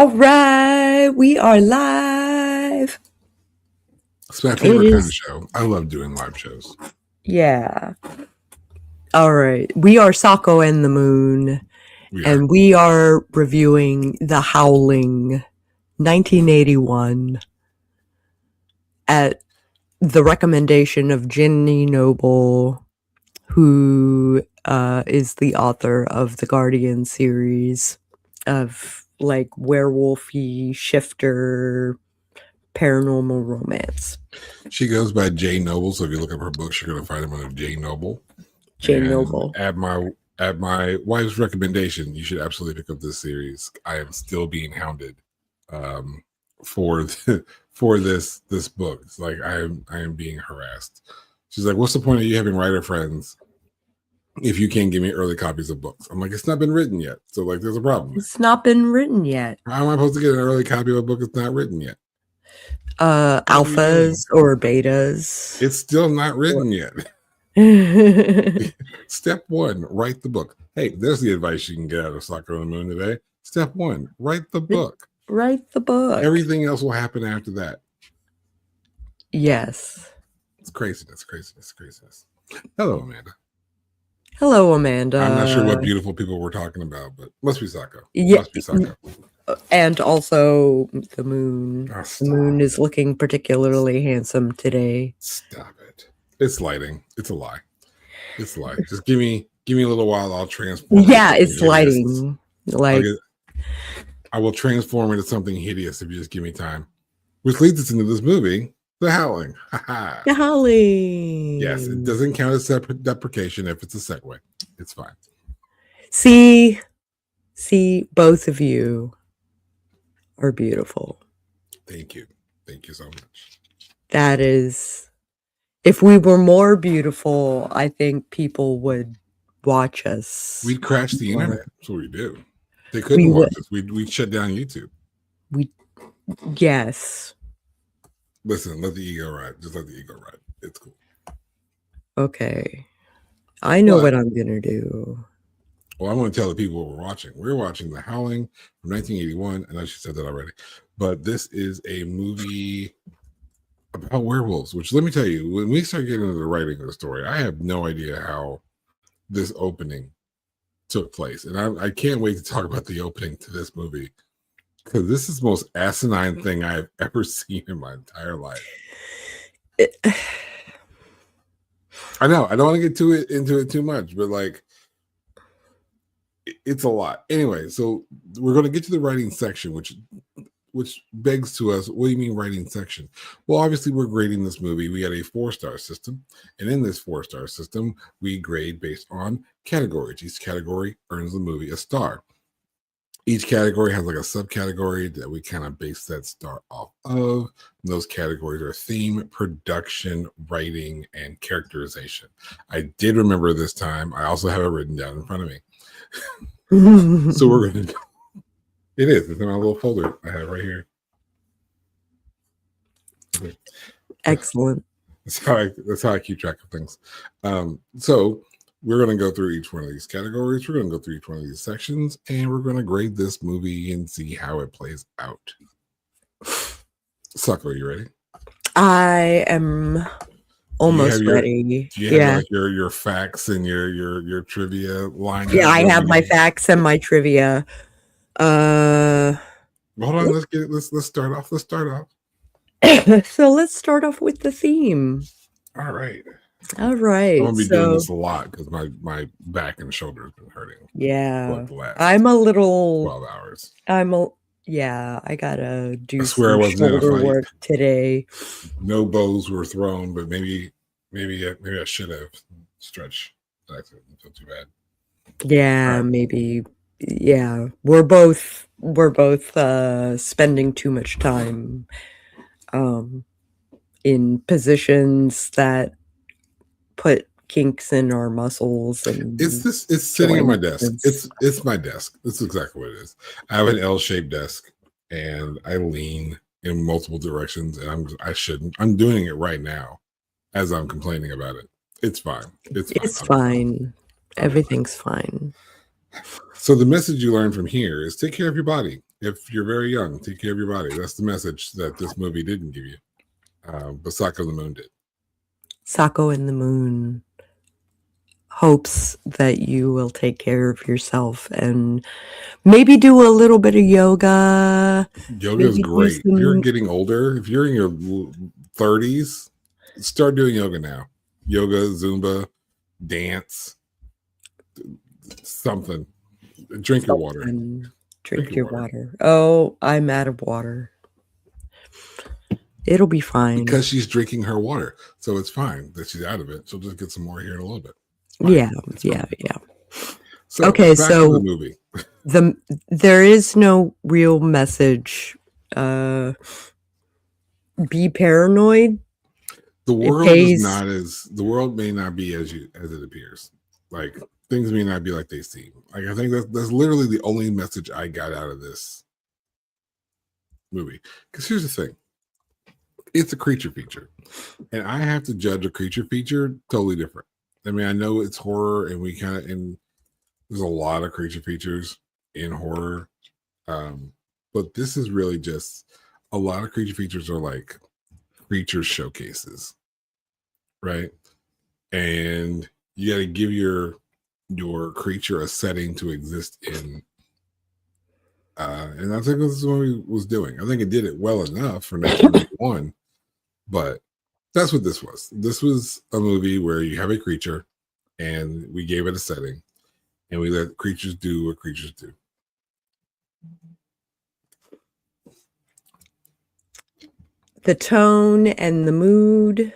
All right, we are live. It's my favorite kind of show. I love doing live shows. Yeah. All right. We are Sako and the Moon, and we are reviewing The Howling, 1981, at the recommendation of Jinne Noble, who is the author of the Guardian series of like werewolfy shifter paranormal romance. She goes by J Noble, so if you look up her books, you're going to find them under J Noble. Jinne Noble. At my wife's recommendation, you should absolutely pick up this series. I am still being hounded for this book. It's like I am being harassed. She's like, "What's the point of you having writer friends if you can't give me early copies of books?" I'm like, "It's not been written yet, so like, there's a problem." It's not been written yet. How am I supposed to get an early copy of a book that's not written yet? Alphas or betas. It's still not written yet. Step 1, write the book. Hey, there's the advice you can get out of Sako and the Moon today. Step 1, write the book. Write the book. Everything else will happen after that. Yes. It's craziness. Hello, Amanda. Hello, Amanda. I'm not sure what beautiful people we're talking about, but must be Sako. Yeah. Must be Sako. And also the moon. Oh, the moon is looking particularly handsome today. Stop it. It's lighting. It's a lie. It's a lie. Just give me a little while. I'll transform. Yeah, it's lighting. Like I will transform into something hideous if you just give me time. Which leads us into this movie, The Howling. The Howling. Yes, it doesn't count as deprecation if it's a segue. It's fine. See, both of you are beautiful. Thank you so much. That is, if we were more beautiful, I think people would watch us. We'd crash the internet. That's what we do. They couldn't watch us. We'd shut down YouTube. Yes. Listen, let the ego ride. Just let the ego ride. It's cool. Okay. I know what I'm gonna do. Well, I want to tell the people what we're watching. We're watching The Howling from 1981. I know she said that already, but this is a movie about werewolves, which, let me tell you, when we start getting into the writing of the story, I have no idea how this opening took place. And I can't wait to talk about the opening to this movie, because this is the most asinine thing I've ever seen in my entire life. I know, I don't want to get into it too much, but like, it's a lot. Anyway, so we're going to get to the writing section, which begs to us, what do you mean writing section? Well, obviously we're grading this movie. We got a 4-star system, and in this 4-star system, we grade based on categories. Each category earns the movie a star. Each category has like a subcategory that we kind of base that star off of. And those categories are theme, production, writing, and characterization. I did remember this time. I also have it written down in front of me. So we're going to go. It is. It's in my little folder I have right here. Excellent. That's how I keep track of things. So we're going to go through each one of these categories. We're going to go through each one of these sections, and we're going to grade this movie and see how it plays out. Sako, are you ready? I am almost ready. Do you have like your facts and your trivia line? Yeah, I have my facts and my trivia. Hold on, let's start off. So let's start off with the theme. All right. I'm gonna be doing this a lot because my back and shoulder has been hurting. Yeah. I'm a little 12 hours. I gotta do some shoulder work today. No bows were thrown, but maybe I should have stretched. I didn't feel too bad. Yeah, maybe. Yeah, we're both spending too much time in positions that put kinks in our muscles, and it's sitting on my desk. It's my desk. That's exactly what it is. I have an L-shaped desk, and I lean in multiple directions, and I shouldn't. I'm doing it right now as I'm complaining about it. It's fine. It's fine. Everything's fine. So the message you learn from here is take care of your body. If you're very young, take care of your body. That's the message that this movie didn't give you. But Sako the Moon did. Sako and the Moon hopes that you will take care of yourself and maybe do a little bit of yoga. Yoga is great. If you're getting older, if you're in your 30s, start doing yoga now. Yoga, Zumba, dance, something. Drink your water. Drink your water. Oh, I'm out of water. It'll be fine. Because she's drinking her water. So it's fine that she's out of it. She'll just get some more here in a little bit. Yeah. So, okay, back to the movie. There is no real message. Be paranoid. The world the world may not be as it appears. Like things may not be like they seem. Like I think that's literally the only message I got out of this movie. Because here's the thing. It's a creature feature. And I have to judge a creature feature totally different. I mean, I know it's horror and there's a lot of creature features in horror. But this is really just a lot of creature features are like creature showcases, right? And you got to give your creature a setting to exist in. And I think this is what he was doing. I think it did it well enough for 1991, but that's what this was. This was a movie where you have a creature and we gave it a setting and we let creatures do what creatures do. The tone and the mood.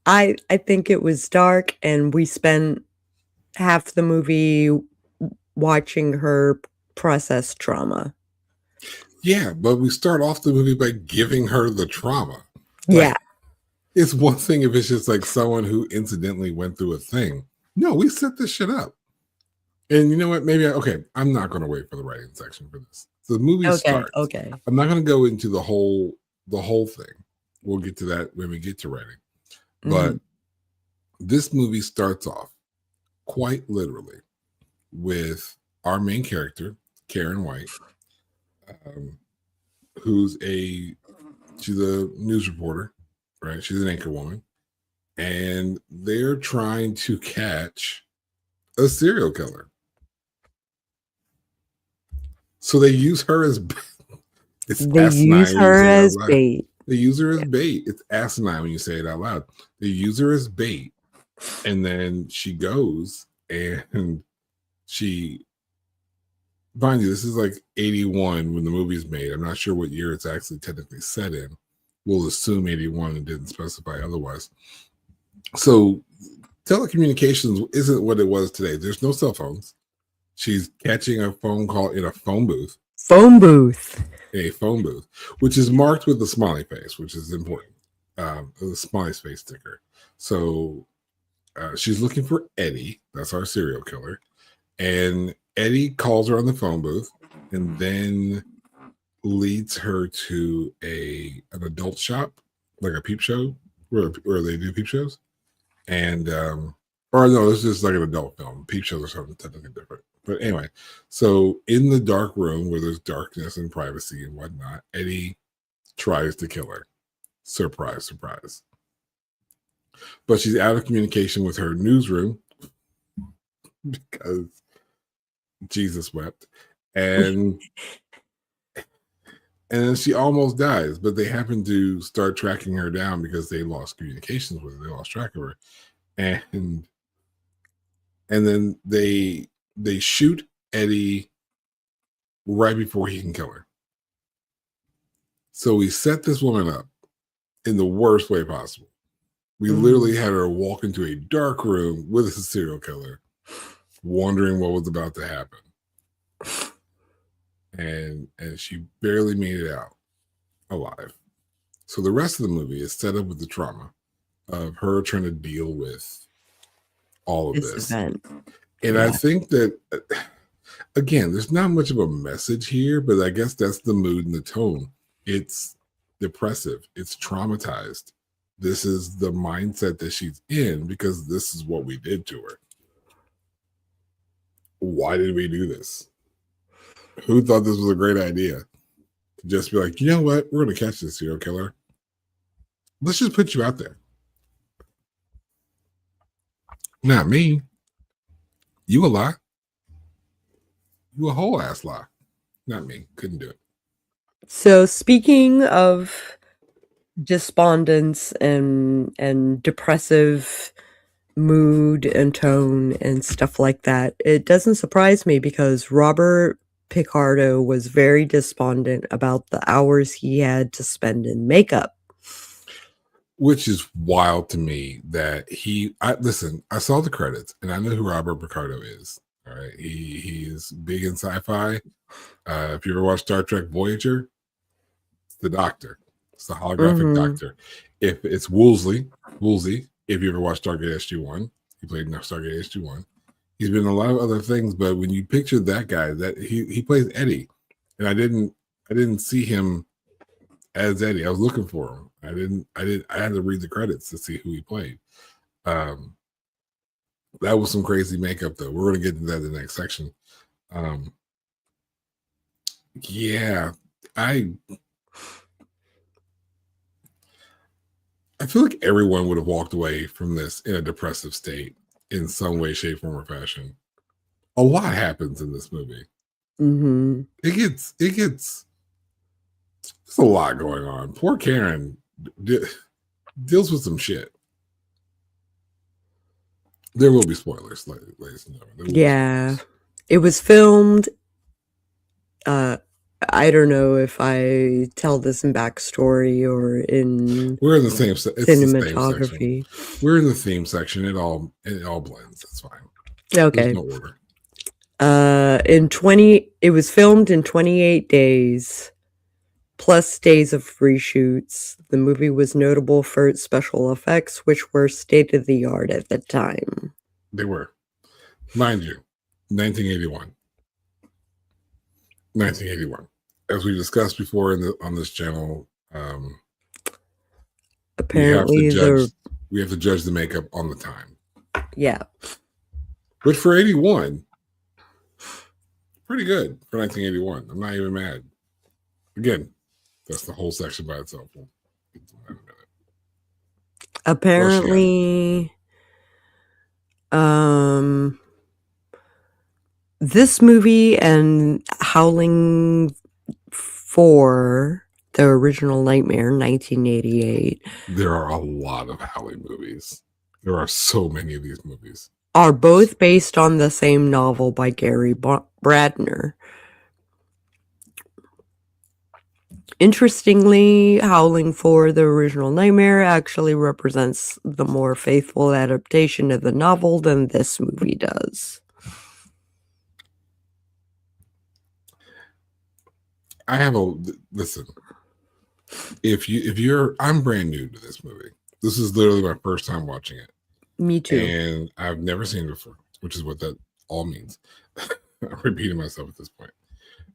I think it was dark, and we spent half the movie watching her process trauma. Yeah, but we start off the movie by giving her the trauma. Yeah. It's one thing if it's just like someone who incidentally went through a thing. No, we set this shit up. And you know what? Maybe I'm not going to wait for the writing section for this. So the movie starts. Okay. I'm not going to go into the whole thing. We'll get to that when we get to writing. But this movie starts off quite literally with our main character, Karen White, she's a news reporter, right? She's an anchor woman, and they're trying to catch a serial killer. So they use her as bait. They use her as bait. It's asinine when you say it out loud. They use her as bait, and then she goes and mind you, this is like 81 when the movie's made. I'm not sure what year it's actually technically set in. We'll assume 81 and didn't specify otherwise. So telecommunications isn't what it was today. There's no cell phones. She's catching a phone call in a phone booth. A phone booth, which is marked with the smiley face, which is important. The smiley face sticker. So she's looking for Eddie. That's our serial killer. And Eddie calls her on the phone booth and then leads her to an adult shop, like a peep show, where they do peep shows. And or no, it's just like an adult film. Peep shows are something technically different. But anyway, so in the dark room where there's darkness and privacy and whatnot, Eddie tries to kill her. Surprise, surprise. But she's out of communication with her newsroom because Jesus wept. And then she almost dies, but they happen to start tracking her down because they lost communications with her. They lost track of her. And then they shoot Eddie right before he can kill her. So we set this woman up in the worst way possible. We literally had her walk into a dark room with a serial killer, wondering what was about to happen. And she barely made it out alive. So the rest of the movie is set up with the trauma of her trying to deal with all of this event. And I think that, again, there's not much of a message here, but I guess that's the mood and the tone. It's depressive. It's traumatized. This is the mindset that she's in because this is what we did to her. Why did we do this? Who thought this was a great idea? To just be like, you know what? We're going to catch this serial killer. Let's just put you out there. Not me. You a lie. You a whole ass lie. Not me. Couldn't do it. So speaking of despondence and depressive mood and tone and stuff like that, it doesn't surprise me because Robert Picardo was very despondent about the hours he had to spend in makeup. Which is wild to me that I saw the credits and I know who Robert Picardo is. All right. He's big in sci-fi. If you ever watched Star Trek Voyager, it's the doctor. It's the holographic doctor. If it's Woolsey, if you ever watched Stargate SG-1, he played in Stargate SG-1. He's been in a lot of other things, but when you picture that guy, that he plays Eddie, and I didn't see him as Eddie. I was looking for him. I had to read the credits to see who he played. That was some crazy makeup though. We're going to get into that in the next section. Yeah, I feel like everyone would have walked away from this in a depressive state in some way, shape, form, or fashion. A lot happens in this movie. It gets there's a lot going on. Poor Karen deals with some shit. There will be spoilers, ladies and gentlemen. Yeah, it was filmed. I don't know if I tell this in backstory or in we're in the same cinematography. We're in the theme section. It all blends. That's fine. Okay. There's no order. It was filmed in 28 days plus days of reshoots. The movie was notable for its special effects, which were state of the art at the time. They were, mind you, 1981. 1981. As we discussed before on this channel, apparently we have to judge the makeup on the time. Yeah. But for 81, pretty good for 1981. I'm not even mad. Again, that's the whole section by itself. Apparently, this movie and Howling 4, the original Nightmare, 1988. There are a lot of Howling movies. There are so many of these movies. Are both based on the same novel by Gary Bradner. Interestingly, Howling 4, the original Nightmare, actually represents the more faithful adaptation of the novel than this movie does. Listen. I'm brand new to this movie. This is literally my first time watching it. Me too. And I've never seen it before, which is what that all means. I'm repeating myself at this point.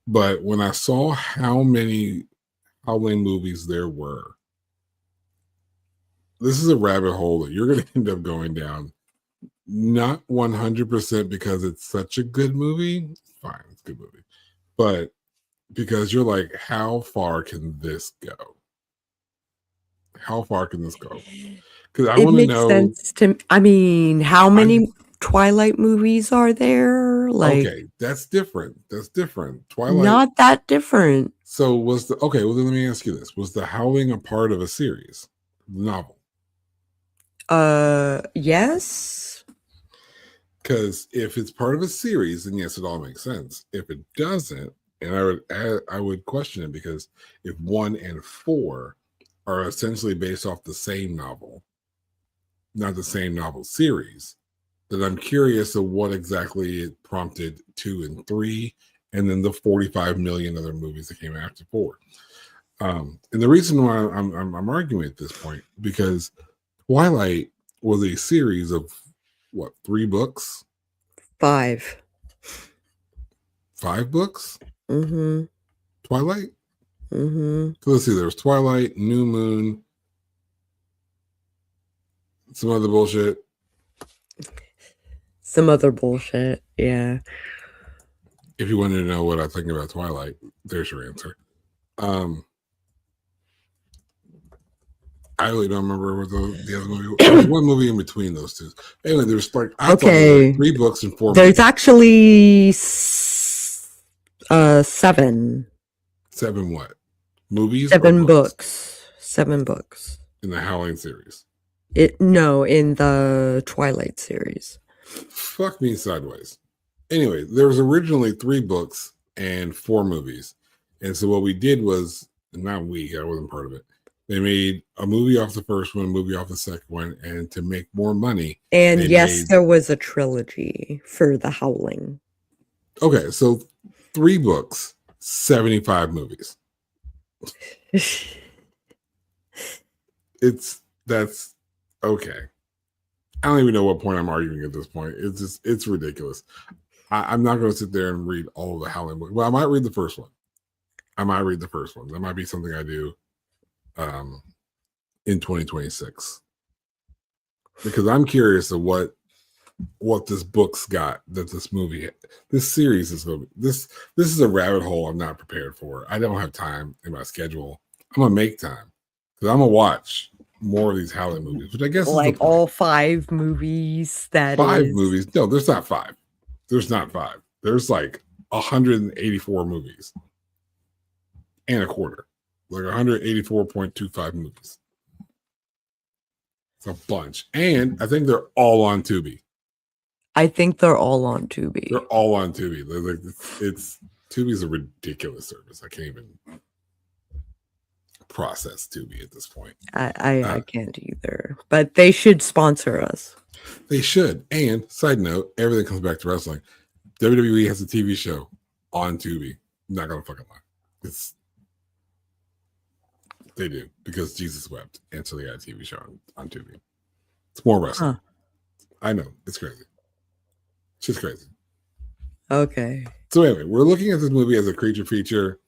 But when I saw how many Howling movies there were, this is a rabbit hole that you're going to end up going down. Not 100% because it's such a good movie. It's fine. It's a good movie. But because you're like, how far can this go? How far can this go? Because I want to know. Sense to, I mean, how many Twilight movies are there? Okay, that's different. Twilight, not that different. So well, then let me ask you this: was the Howling a part of a series, the novel? Yes. Because if it's part of a series, then yes, it all makes sense. If it doesn't, and I would question it, because if 1 and 4 are essentially based off the same novel, not the same novel series, then I'm curious of what exactly it prompted 2 and 3, and then the 45 million other movies that came after 4. And the reason why I'm arguing at this point, because Twilight was a series of 3 books? 5. 5 books? Mm-hmm. Twilight? Mm-hmm. So let's see, there was Twilight, New Moon, some other bullshit. Some other bullshit, yeah. If you wanted to know what I think about Twilight, there's your answer. I really don't remember what the other movie. There was one movie in between those two. Anyway, there's like I thought there were 3 books and 4 There's movies. actually 7. 7 what? Movies? 7 books. 7 books. In the Howling series. No, in the Twilight series. Fuck me sideways. Anyway, there was originally 3 books and 4 movies. And so what we did was, not we, I wasn't part of it. They made a movie off the first one, a movie off the second one, and to make more money. And yes, there was a trilogy for the Howling. Okay, so 3 books, 75 movies. That's okay. I don't even know what point I'm arguing at this point. It's ridiculous. I'm not going to sit there and read all of the Howling books. Well, I might read the first one. That might be something I do in 2026, because I'm curious of what this book's got that this series is going to be. This is a rabbit hole I'm not prepared for. I don't have time in my schedule. I'm gonna make time because I'm gonna watch more of these Howling movies, which I guess like is all 5 movies. Movies. No, there's not 5. There's not 5. There's like 184 movies and a quarter, like 184.25 movies. It's a bunch, and I think they're all on Tubi. I think they're all on Tubi. They're all on Tubi. They're like it's Tubi's a ridiculous service. I can't even process Tubi at this point. I can't either, but they should sponsor us. They should. And side note, everything comes back to wrestling. WWE has a TV show on Tubi. I'm not gonna fucking lie. They do, because Jesus wept, and so they got a TV show on Tubi. It's more wrestling. Huh. I know, it's crazy. It's just crazy. Okay. So anyway, we're looking at this movie as a creature feature.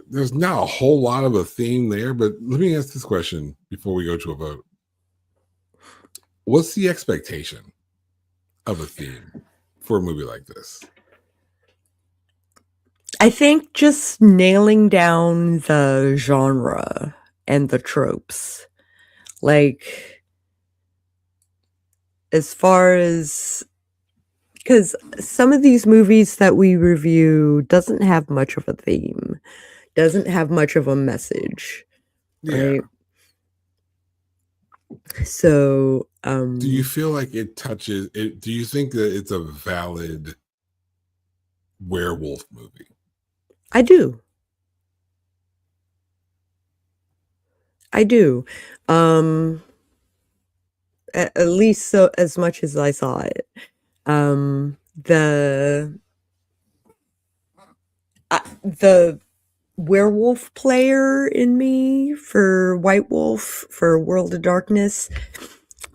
There's not a whole lot of a theme there, but let me ask this question before we go to a vote. What's the expectation of a theme for a movie like this? I think just nailing down the genre and the tropes. Like, as far as, because some of these movies that we review doesn't have much of a theme, doesn't have much of a message. Right? So, do you feel like it touches it? Do you think that it's a valid werewolf movie? I do. At least so as much as I saw it. The werewolf player in me for White Wolf for World of Darkness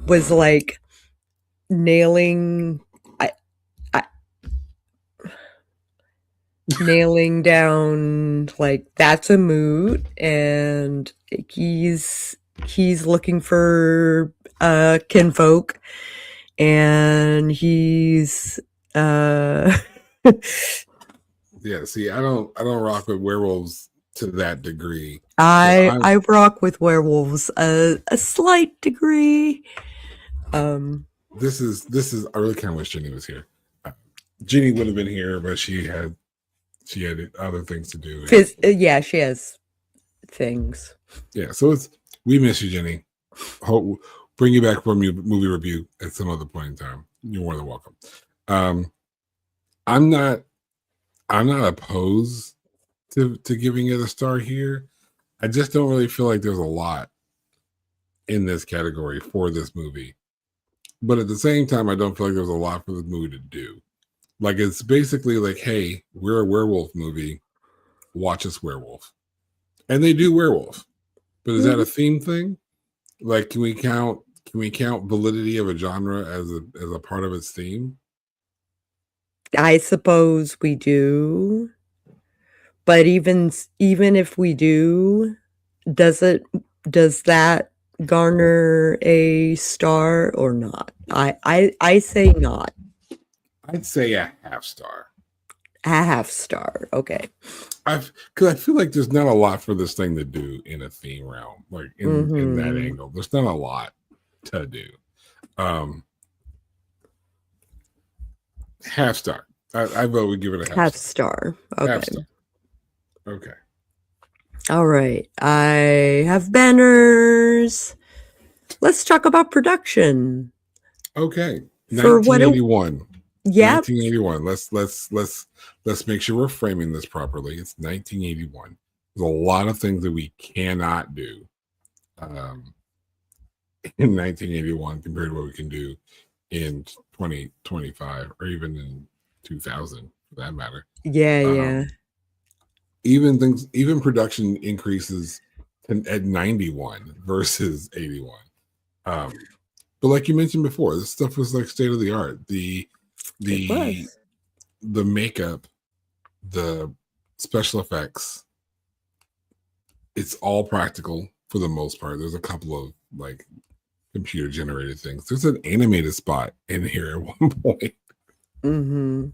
was like nailing down, like, that's a moot, and he's looking for kinfolk, and he's yeah, see, I don't rock with werewolves to that degree. I rock with werewolves a slight degree. This is I really kind of wish Jinny was here. Jinny would have been here, but she had other things to do. Yeah, she has things. Yeah, so we miss you, Jinny. Hope bring you back for a movie review at some other point in time. You're more than welcome. I'm not opposed to giving it a star here. I just don't really feel like there's a lot in this category for this movie. But at the same time, I don't feel like there's a lot for the movie to do. Like, it's basically like, hey, we're a werewolf movie. Watch us werewolf. And they do werewolf. But is that a theme thing? Like, can we count validity of a genre as a part of its theme? I suppose we do. But even if we do, does that garner a star or not? I say not. I'd say a half star. A half star. Okay. Because I feel like there's not a lot for this thing to do in a theme realm, like in that Mm-hmm. angle. There's not a lot to do. Half star. I vote we give it a Half star. star. Okay. Half star. Okay. All right. I have banners. Let's talk about production. Okay. For what it 1981. Yep. 1981. Let's make sure we're framing this properly. It's 1981. There's a lot of things that we cannot do in 1981 compared to what we can do in 2025 or even in 2000 for that matter. Yeah. Even production increases at 91 versus 81. But like you mentioned before, this stuff was like state of the art. It The was. the makeup, the special effects, it's all practical for the most part. There's a couple of like computer generated things. There's an animated spot in here at one point. Mm-hmm.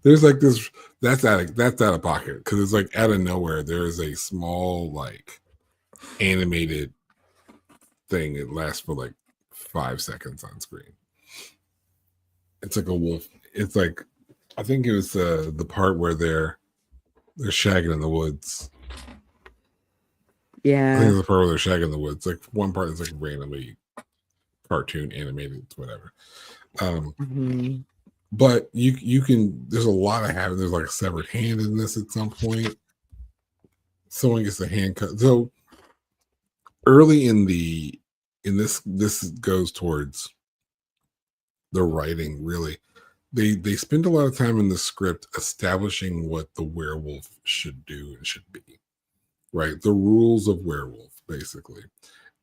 There's like this that's out of pocket because it's like out of nowhere. There is a small like animated thing. It lasts for like 5 seconds on screen. It's like a wolf. It's like I think it was the part where they're shagging in the woods. I think Yeah. it's the part where they're shagging in the woods. Like one part is like randomly cartoon animated, whatever. Mm-hmm. But you can. There's a lot of having. There's like a severed hand in this at some point. Someone gets a hand cut. So early in this goes towards the writing. Really, they spend a lot of time in the script establishing what the werewolf should do and should be. Right, the rules of werewolf basically.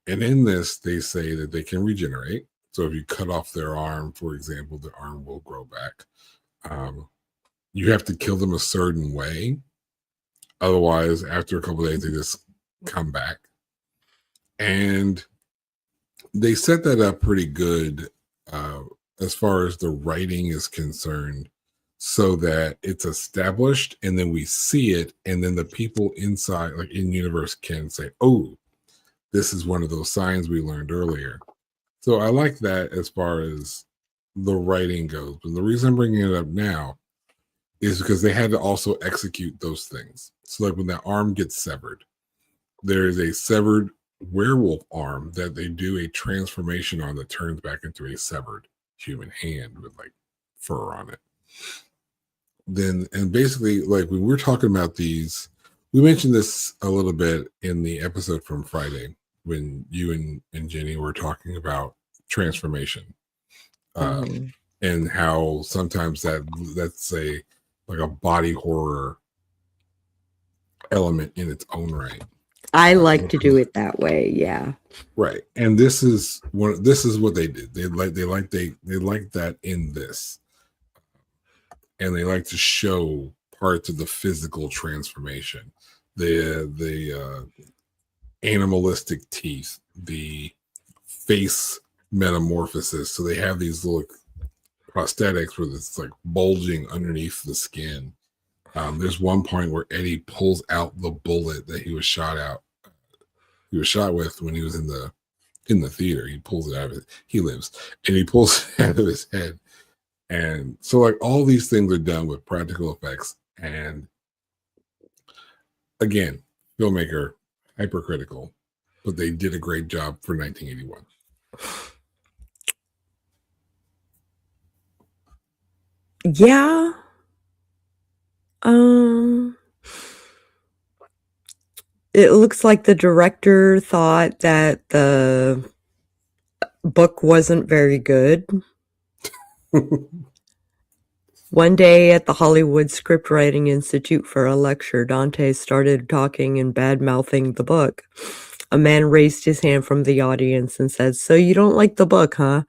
And in this, they say that they can regenerate. So if you cut off their arm, for example, the arm will grow back. You have to kill them a certain way. Otherwise, after a couple of days, they just come back. And they set that up pretty good as far as the writing is concerned, so that it's established and then we see it. And then the people inside, like in universe, can say, oh, this is one of those signs we learned earlier. So I like that as far as the writing goes. And the reason I'm bringing it up now is because they had to also execute those things. So, like when that arm gets severed, there is a severed werewolf arm that they do a transformation on that turns back into a severed human hand with like fur on it. Then, and basically, like when we're talking about these, we mentioned this a little bit in the episode from Friday when you and Jenny were talking about transformation. Mm-hmm. And how sometimes that's a body horror element in its own right. I like to do it that way. Yeah. Right. And this is what they did. They like that in this. And they like to show parts of the physical transformation. The animalistic teeth, the face metamorphosis. So they have these little prosthetics where it's like bulging underneath the skin. There's one point where Eddie pulls out the bullet that he was shot with when he was in the theater. He pulls it out of it. He lives, and he pulls it out of his head. And so, like, all these things are done with practical effects. And again, filmmaker hypercritical, but they did a great job for 1981. Yeah. It looks like the director thought that the book wasn't very good. One day at the Hollywood Scriptwriting Institute for a lecture, Dante started talking and bad-mouthing the book. A man raised his hand from the audience and said, "So you don't like the book, huh?"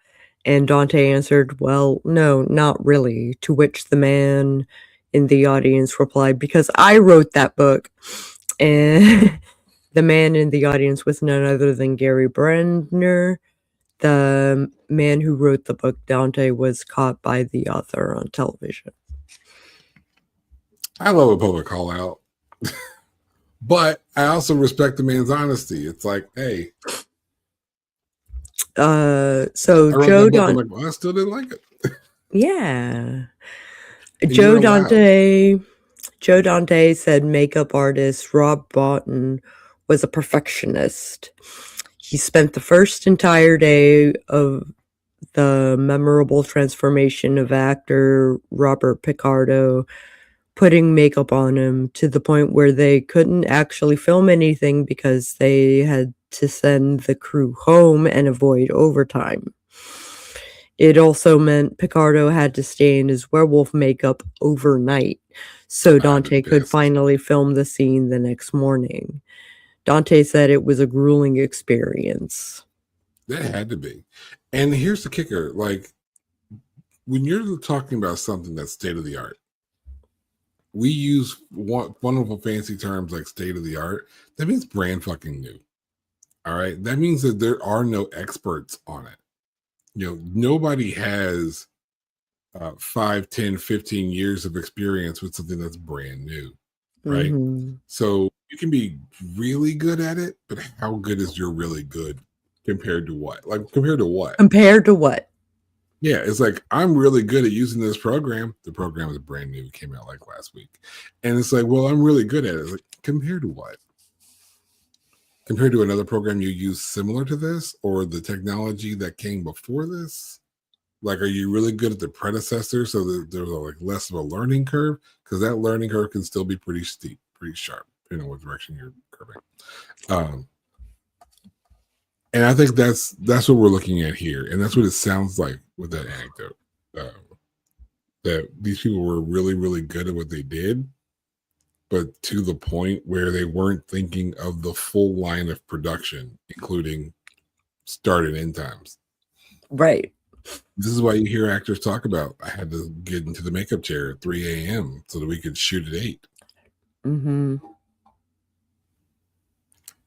And Dante answered, "Well, no, not really." To which the man in the audience replied, "Because I wrote that book." And the man in the audience was none other than Gary Brandner. The man who wrote the book, Dante, was caught by the author on television. I love a public call out, but I also respect the man's honesty. It's like, hey, So I wrote Joe that book. I'm Dante, like, well, I still didn't like it. yeah, And you're allowed. Joe Dante said makeup artist Rob Botton was a perfectionist. He spent the first entire day of the memorable transformation of actor Robert Picardo putting makeup on him to the point where they couldn't actually film anything because they had to send the crew home and avoid overtime. It also meant Picardo had to stay in his werewolf makeup overnight so I'd been Dante could pissed. finally film the scene the next morning. Dante said it was a grueling experience. That had to be. And here's the kicker: like when you're talking about something that's state of the art, we use wonderful fancy terms like state of the art. That means brand fucking new. All right. That means that there are no experts on it. You know, nobody has 5, 10, 15 years of experience with something that's brand new. Right. Mm-hmm. So you can be really good at it, but how good is your really good compared to what? Like compared to what? Compared to what? Yeah, it's like I'm really good at using this program. The program is brand new, it came out like last week. And it's like, well, I'm really good at it. It's like, compared to what? Compared to another program you use similar to this or the technology that came before this? Like, are you really good at the predecessor so that there's like less of a learning curve? Because that learning curve can still be pretty steep, pretty sharp, depending on what direction you're curving. And I think that's what we're looking at here, and that's what it sounds like with that anecdote. That these people were really, really good at what they did, but to the point where they weren't thinking of the full line of production, including start and end times. Right. This is why you hear actors talk about, I had to get into the makeup chair at 3 a.m. so that we could shoot at 8. Mm-hmm.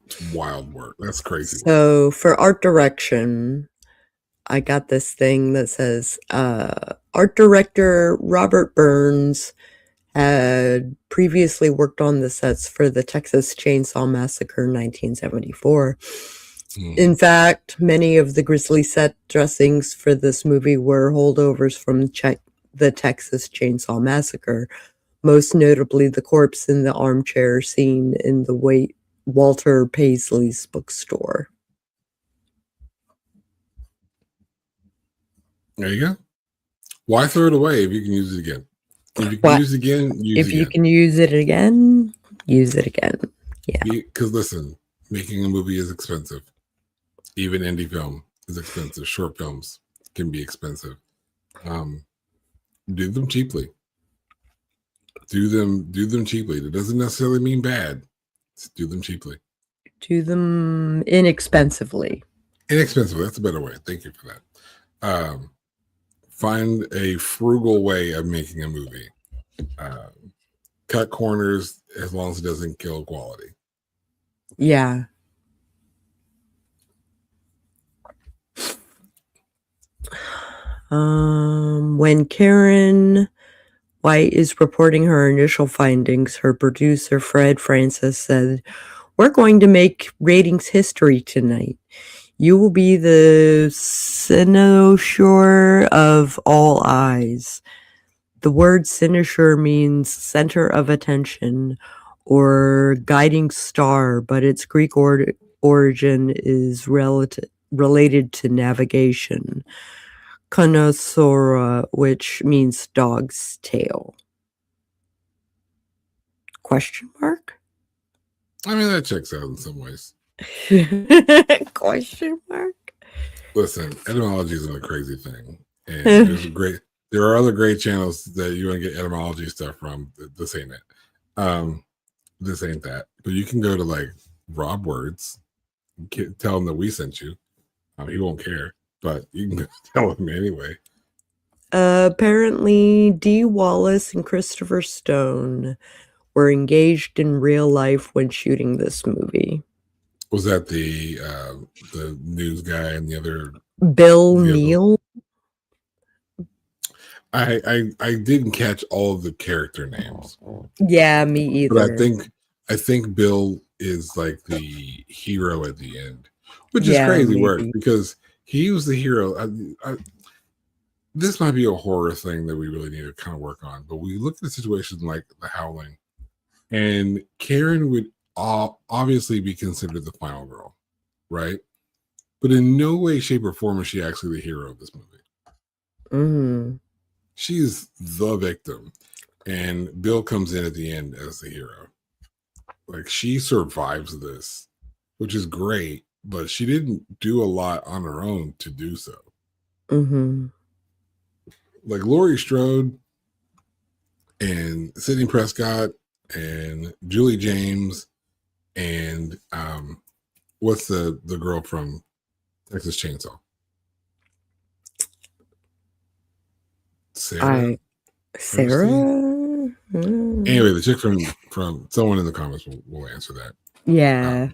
It's wild work. That's crazy. So for art direction, I got this thing that says art director Robert Burns had previously worked on the sets for the Texas Chainsaw Massacre 1974. In fact, many of the grisly set dressings for this movie were holdovers from the Texas Chainsaw Massacre, most notably the corpse in the armchair scene in the Walter Paisley's bookstore. There you go. Why throw it away if you can use it again? If you can use it again, use it again. If you can use it again, use it again. Yeah. Because listen, making a movie is expensive. Even indie film is expensive. Short films can be expensive. Do them cheaply. Do them cheaply. That doesn't necessarily mean bad. Just do them cheaply. Do them inexpensively. Inexpensively. That's a better way. Thank you for that. Find a frugal way of making a movie. Cut corners as long as it doesn't kill quality. Yeah. When Karen White is reporting her initial findings, her producer Fred Francis said, "We're going to make ratings history tonight. You will be the cynosure of all eyes." The word cynosure means center of attention or guiding star, but its Greek origin is related to navigation. Konosora, which means dog's tail. Question mark? I mean, that checks out in some ways. Question mark? Listen, etymology is a crazy thing. And there are other great channels that you want to get etymology stuff from. This ain't it. This ain't that. But you can go to like Rob Words, tell him that we sent you. He won't care, but you can tell him anyway. Apparently, Dee Wallace and Christopher Stone were engaged in real life when shooting this movie. Was that the news guy and the other Bill Neal? I didn't catch all of the character names, Yeah, me but either. I think Bill is like the hero at the end, which is Yeah, crazy work maybe. because he was the hero. This might be a horror thing that we really need to kind of work on, but we look at a situation like the Howling, and Karen would obviously be considered the final girl, right? But in no way, shape, or form is she actually the hero of this movie. Mm. She's the victim, and Bill comes in at the end as the hero. Like she survives this, which is great, but she didn't do a lot on her own to do so. Mm-hmm. Like Laurie Strode and Sidney Prescott and Julie James and what's the girl from Texas Chainsaw? Sarah Epstein? Sarah? Anyway, the chick from someone in the comments will answer that. Yeah.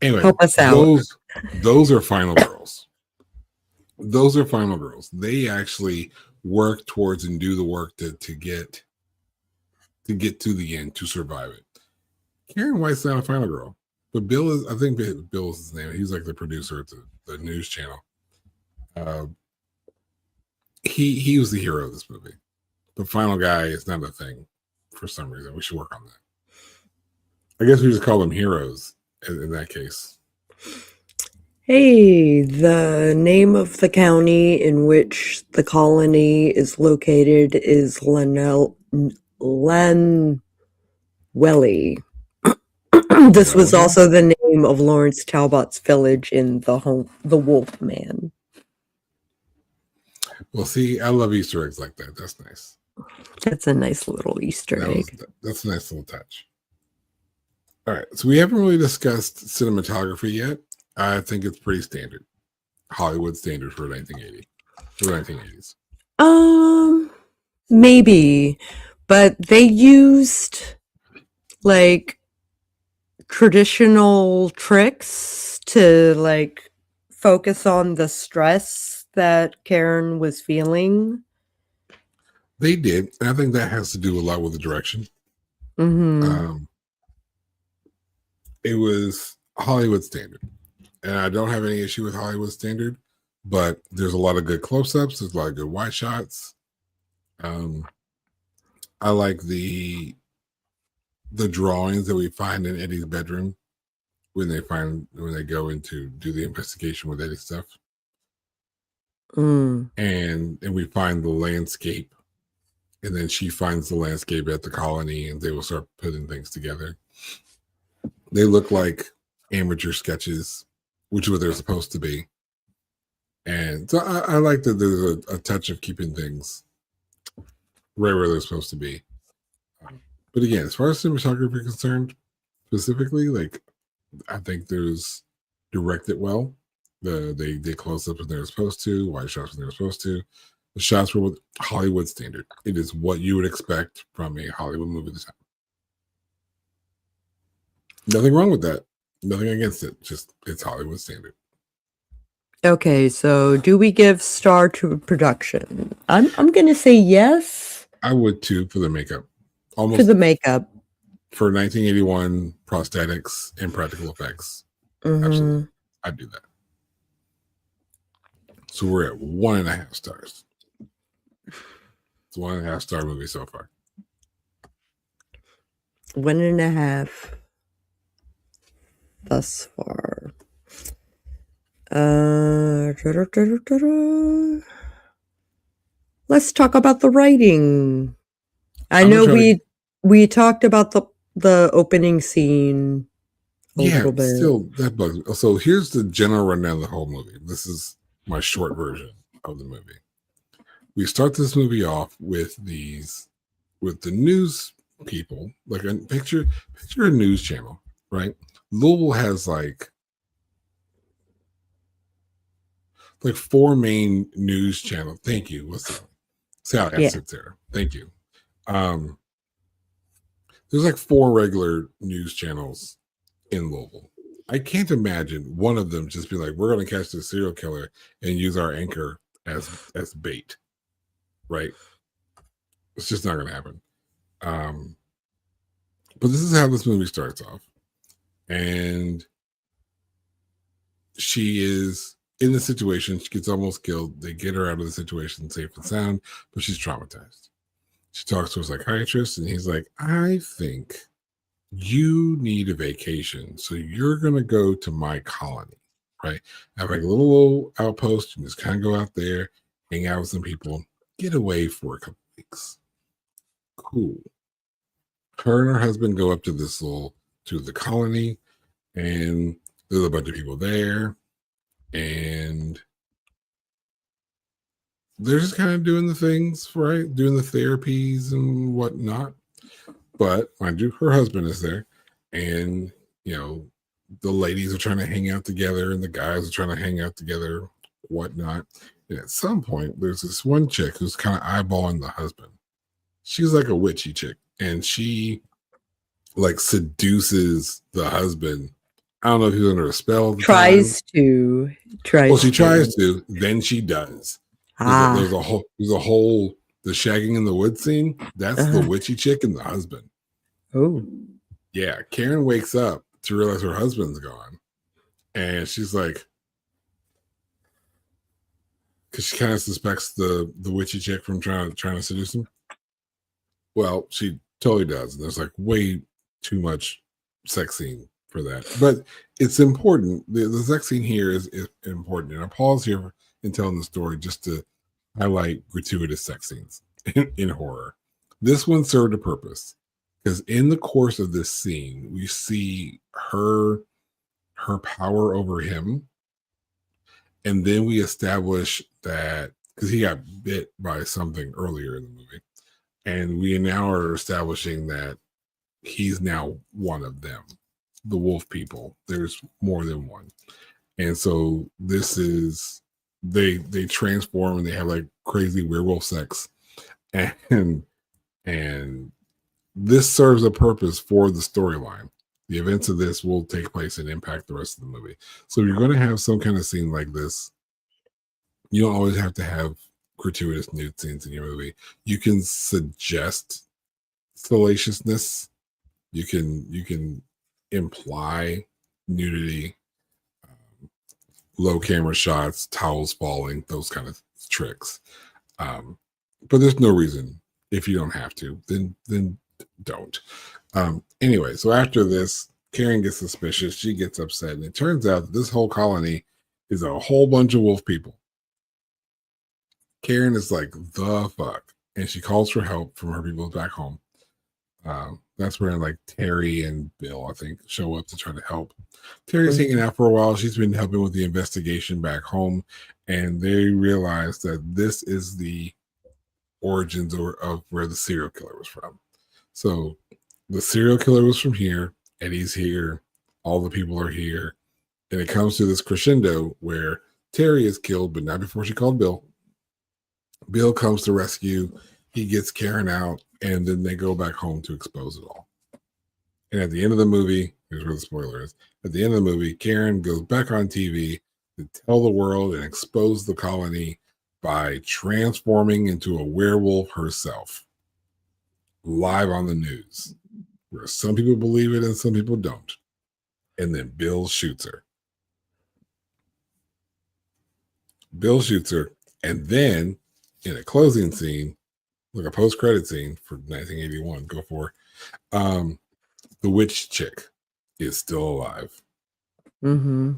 Anyway, Help us out. those are final girls. Those are final girls. They actually work towards and do the work to get to the end to survive it. Karen White's not a final girl, but Bill is. I think Bill is his name. He's like the producer at the news channel. He was the hero of this movie. The final guy is not a thing for some reason. We should work on that. I guess we just call them heroes in that case. Hey, the name of the county in which the colony is located is Lanwelly. This was also the name of Lawrence Talbot's village in The Wolf Man. Well, see, I love Easter eggs like that. That's nice. That's a nice little Easter egg. That's a nice little touch. All right, so we haven't really discussed cinematography yet. I think it's pretty standard, Hollywood standard for 1980, for the 1980s. Maybe, but they used like traditional tricks to like focus on the stress that Karen was feeling. They did. And I think that has to do a lot with the direction. Mm-hmm. It was Hollywood standard, and I don't have any issue with Hollywood standard, but there's a lot of good close-ups. There's a lot of good wide shots. I like the drawings that we find in Eddie's bedroom when they go into do the investigation with Eddie's stuff. And we find the landscape, and then she finds the landscape at the colony, and they will start putting things together. They look like amateur sketches, which is what they're supposed to be. And so I like that there's a touch of keeping things right where they're supposed to be. But again, as far as cinematography is concerned, specifically, like I think there's directed well. They did close ups when they were supposed to, wide shots when they were supposed to. The shots were with Hollywood standard. It is what you would expect from a Hollywood movie this time. Nothing wrong with that. Nothing against it. Just it's Hollywood standard. Okay, so do we give star to production? I'm gonna say yes. I would too for the makeup. Almost for the makeup. For 1981 prosthetics and practical effects. Absolutely. I'd do that. So we're at 1.5 stars. It's 1.5 star movie so far. 1.5 thus far. Let's talk about the writing. I know we talked about the opening scene a little bit. Still that bugs me. So here's the general rundown of the whole movie. This is my short version of the movie. We start this movie off with the news people, like a picture a news channel, right? Louisville has like 4 main news channels. Thank you. What's that? Sally, there. Thank you. There's like 4 regular news channels in Louisville. I can't imagine one of them just be like, we're going to catch the serial killer and use our anchor as bait. right? It's just not going to happen. But this is how this movie starts off. And she is in the situation. She gets almost killed. They get her out of the situation safe and sound, but she's traumatized. She talks to a psychiatrist, and he's like, I think you need a vacation. So you're going to go to my colony, right? I have like a little outpost. You just kind of go out there, hang out with some people, get away for a couple weeks. Cool. Her and her husband go up to the colony, and there's a bunch of people there, and they're just kind of doing the things, right? Doing the therapies and whatnot. But mind you, her husband is there, and the ladies are trying to hang out together, and the guys are trying to hang out together, whatnot. And at some point, there's this one chick who's kind of eyeballing the husband. She's like a witchy chick, and she like seduces the husband. I don't know if he's under a spell at the Tries time. to. Well, she tries to, then she does. There's a whole the shagging in the wood scene. That's the witchy chick and the husband. Oh. Yeah, Karen wakes up to realize her husband's gone, and she's like, because she kind of suspects the witchy chick from trying to seduce him. Well, she totally does. And there's like way too much sex scene for that, but it's important. The sex scene here is important, and I pause here in telling the story just to highlight gratuitous sex scenes in horror. This one served a purpose, because in the course of this scene, we see her power over him, and then we establish that because he got bit by something earlier in the movie, and we now are establishing that he's now one of them, the wolf people. There's more than one, and so this is they transform and they have like crazy werewolf sex, and this serves a purpose for the storyline. The events of this will take place and impact the rest of the movie. So if you're going to have some kind of scene like this, you don't always have to have gratuitous nude scenes in your movie. You can suggest salaciousness. You can imply nudity, low camera shots, towels falling, those kind of tricks. But there's no reason, if you don't have to, then don't. Anyway, so after this, Karen gets suspicious. She gets upset, and it turns out that this whole colony is a whole bunch of wolf people. Karen is like, the fuck, and she calls for help from her people back home. That's where like Terry and Bill, I think, show up to try to help. Terry's hanging out for a while. She's been helping with the investigation back home, and they realize that this is the origins of where the serial killer was from. So the serial killer was from here, Eddie's here, all the people are here, and it comes to this crescendo where Terry is killed, but not before she called Bill. Bill comes to rescue. He gets Karen out, and then they go back home to expose it all. And at the end of the movie, here's where the spoiler is. At the end of the movie, Karen goes back on TV to tell the world and expose the colony by transforming into a werewolf herself, live on the news, where some people believe it and some people don't. And then Bill shoots her. Bill shoots her, and then in a closing scene, like a post-credit scene for 1981, go for the witch chick is still alive. Mm-hmm.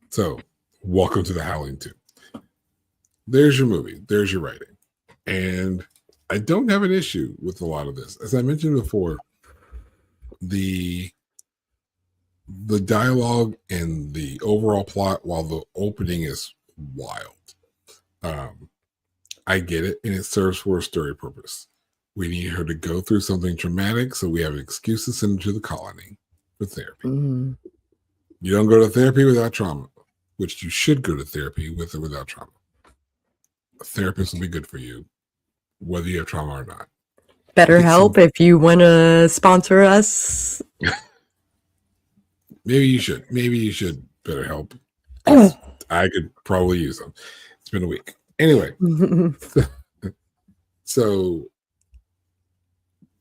So, welcome to the Howling 2. There's your movie. There's your writing. And I don't have an issue with a lot of this. As I mentioned before, the dialogue and the overall plot, while the opening is wild, I get it, and it serves for a story purpose. We need her to go through something traumatic, so we have an excuse to send her to the colony for therapy. Mm-hmm. You don't go to therapy without trauma, which you should go to therapy with or without trauma. A therapist will be good for you, whether you have trauma or not. BetterHelp, if you want to sponsor us. Maybe you should. Maybe you should BetterHelp. I could probably use them. It's been a week. Anyway. So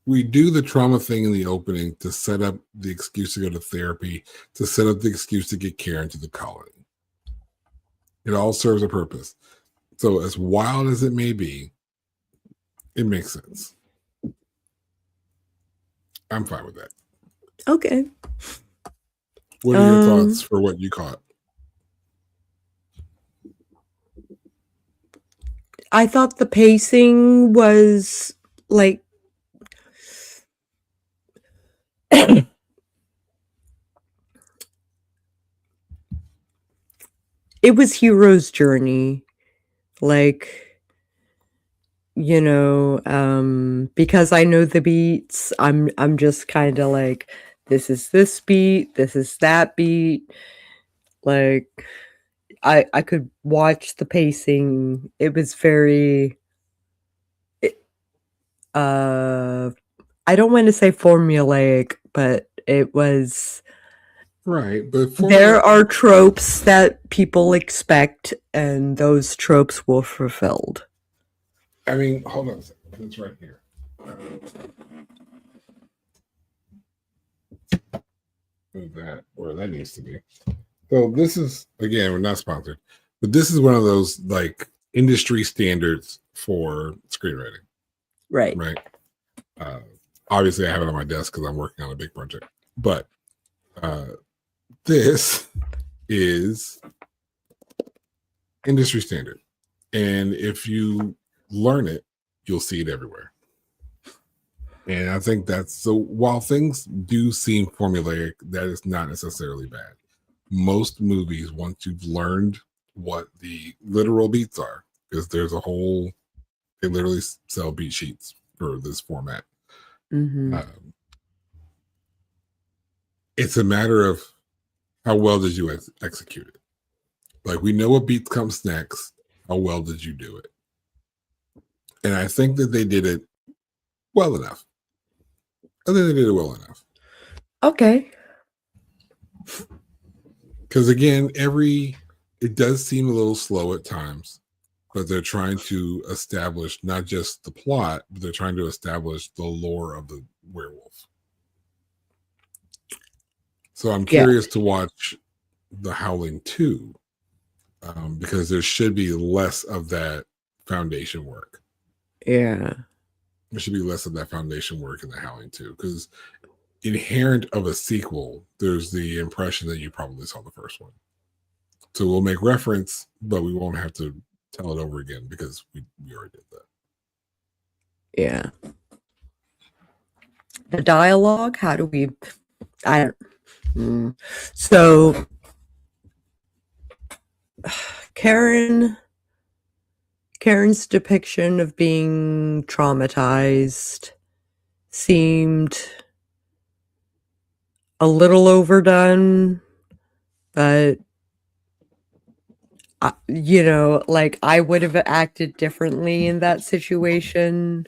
we do the trauma thing in the opening to set up the excuse to go to therapy, to set up the excuse to get care into the colony. It all serves a purpose. So as wild as it may be, it makes sense. I'm fine with that. Okay. What are your thoughts for what you caught? I thought the pacing was like it was hero's journey. Like, because I know the beats, I'm just kind of like, this is this beat, this is that beat. Like, I could watch the pacing. It was very I don't want to say formulaic, but it was right. But there are tropes that people expect, and those tropes were fulfilled. I mean, hold on a second. It's right here. Move that where that needs to be. So this is, again, we're not sponsored, but this is one of those like industry standards for screenwriting. Right. Right. Obviously, I have it on my desk because I'm working on a big project. But this is industry standard. And if you learn it, you'll see it everywhere. And I think that's so while things do seem formulaic, that is not necessarily bad. Most movies, once you've learned what the literal beats are, because there's a whole, they literally sell beat sheets for this format. Mm-hmm. It's a matter of how well did you execute it. Like, we know what beat comes next. How well did you do it? And I think that they did it well enough. I think they did it well enough. Okay. Because again, it does seem a little slow at times, but they're trying to establish not just the plot, but they're trying to establish the lore of the werewolf. So I'm curious to watch the Howling 2, because there should be less of that foundation work. Yeah. There should be less of that foundation work in the Howling 2, because inherent of a sequel, there's the impression that you probably saw the first one. So we'll make reference, but we won't have to tell it over again because we already did that. Yeah. The dialogue, how do we so Karen's depiction of being traumatized seemed a little overdone, but like I would have acted differently in that situation.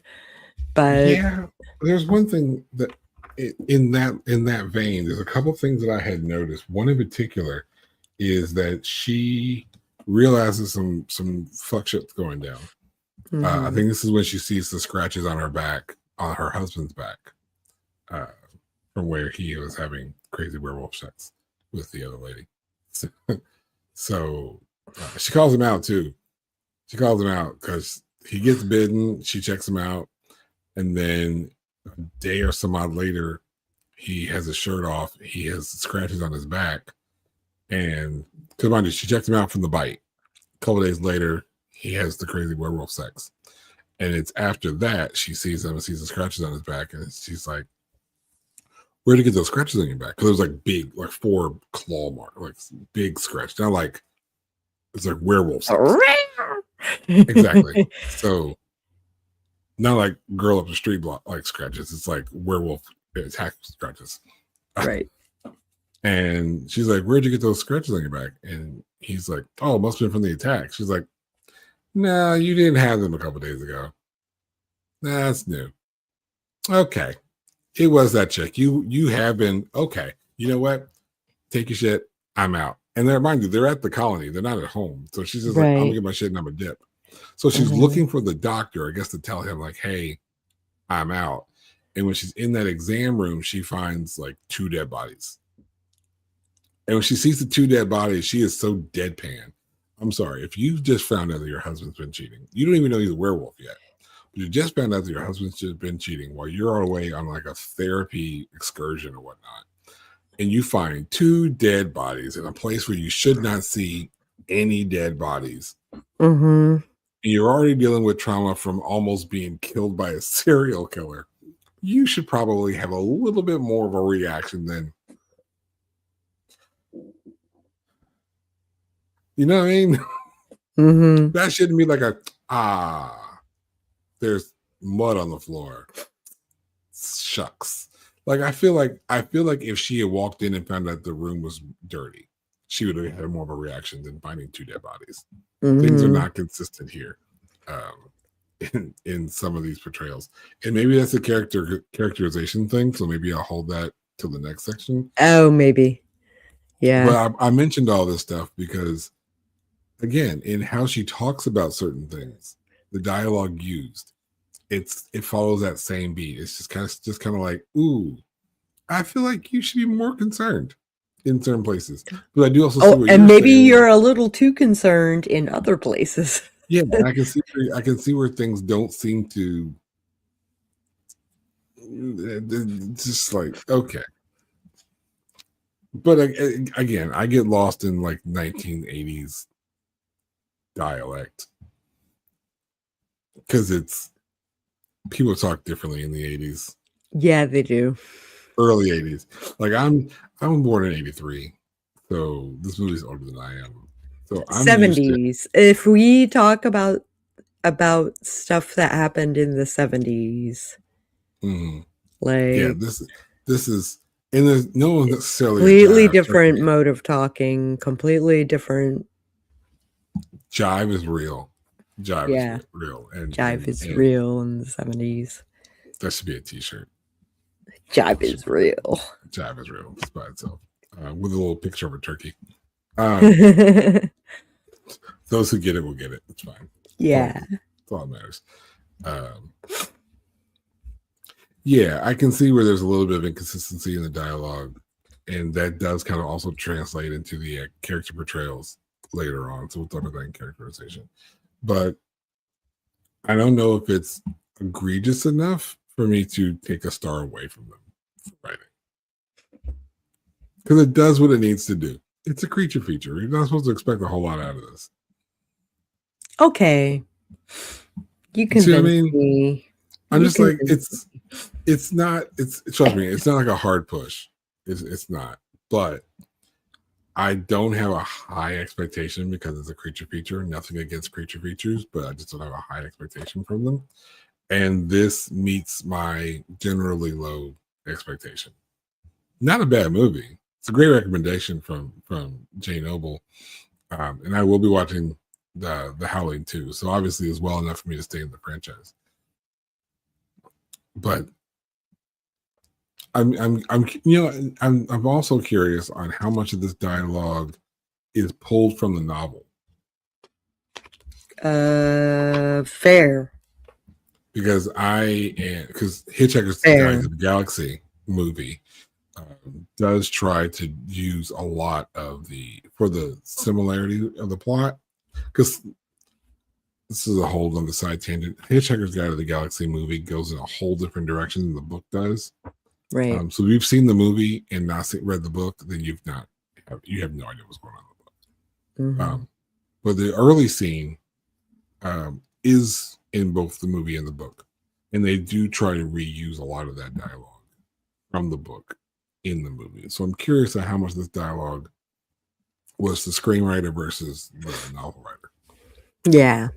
But yeah, there's one thing that in that vein, there's a couple things that I had noticed. One in particular is that she realizes some fuck shit's going down. I think this is when she sees the scratches on her back, on her husband's back, from where he was having crazy werewolf sex with the other lady. So she calls him out too. She calls him out because he gets bitten. She checks him out, and then a day or some odd later, he has his shirt off. He has scratches on his back, and because mind you, she checked him out from the bite. A couple days later, he has the crazy werewolf sex, and it's after that she sees him and sees the scratches on his back, and she's like, "Where'd you get those scratches on your back?" Because it was like big, like 4 claw marks, like big scratch. Not like it's like werewolf sex. Exactly. So not like girl up the street block like scratches. It's like werewolf attack scratches. Right. And she's like, "Where'd you get those scratches on your back?" And he's like, "Oh, it must have been from the attack." She's like, "No, you didn't have them a couple days ago. That's new." Okay. It was that chick. You have been okay. You know what? Take your shit. I'm out. And they remind you, they're at the colony. They're not at home. So she's just like, "I'm gonna get my shit and I'm a dip." So she's Mhm. looking for the doctor, I guess, to tell him, like, hey, I'm out. And when she's in that exam room, she finds like 2 dead bodies. And when she sees the 2 dead bodies, she is so deadpan. I'm sorry, if you've just found out that your husband's been cheating, you don't even know he's a werewolf yet. But you just found out that your husband's just been cheating while you're away on like a therapy excursion or whatnot. And you find 2 dead bodies in a place where you should not see any dead bodies. Mhm. And you're already dealing with trauma from almost being killed by a serial killer. You should probably have a little bit more of a reaction than, you know what I mean? Mhm. That shouldn't be like a, there's mud on the floor. Shucks. Like I feel like if she had walked in and found out the room was dirty, she would have had more of a reaction than finding 2 dead bodies. Things are Mhm. not consistent here, in some of these portrayals, and maybe that's a characterization thing. So maybe I'll hold that till the next section. Oh, maybe. Yeah. But I mentioned all this stuff because, again, in how she talks about certain things, the dialogue used, it follows that same beat. It's just kind of like, ooh, I feel like you should be more concerned in certain places. But I do also see Oh, what and you're maybe saying. you're a little too concerned in other places. Yeah, and I can see where things don't seem to, just like, okay. But again, I get lost in like 1980s dialect because it's people talk differently in the 80s, Yeah, they do. early 80s. Like I'm born in 83, so this movie's older than I am. So I'm used to, 70s. If we talk about stuff that happened in the 70s, mhm. Yeah, like this is, and there's no necessarily a completely jive. Trust different me, mode of talking, completely different. jive is real. Jive is Yeah, real, jive is and real in the 70s. that should be a T-shirt. Jive It should is be real. jive is real just by itself, with a little picture of a turkey. Um, those who get it will get it. It's fine. Yeah. It's all that matters. Um, yeah, I can see where there's a little bit of inconsistency in the dialogue, and that does kind of also translate into the character portrayals later on. So we'll talk about that in characterization. But I don't know if it's egregious enough for me to take a star away from them for writing, because it does what it needs to do. It's a creature feature. You're not supposed to expect a whole lot out of this. Okay. You You see what I convinced mean? me. I'm You just like, convinced me. it's not, it's, trust me, it's not like a hard push. It's not. But I don't have a high expectation because it's a creature feature. Nothing against creature features, but I just don't have a high expectation from them. And this meets my generally low expectation. Not a bad movie. It's a great recommendation from Jinne Noble, and I will be watching the Howling too. So obviously, it's well enough for me to stay in the franchise. But I'm also curious on how much of this dialogue is pulled from the novel, Fair. because Hitchhiker's Guide Fair. to the Galaxy movie, does try to use a lot of for the similarity of the plot, because this is a whole other side tangent. Hitchhiker's Guide to the Galaxy movie goes in a whole different direction than the book does. Right. So if you've seen the movie and not read the book, then you have no idea what's going on in the book. Mhm. But the early scene, is in both the movie and the book, and they do try to reuse a lot of that dialogue from the book in the movie. So I'm curious at how much this dialogue was the screenwriter versus the novel writer. Yeah.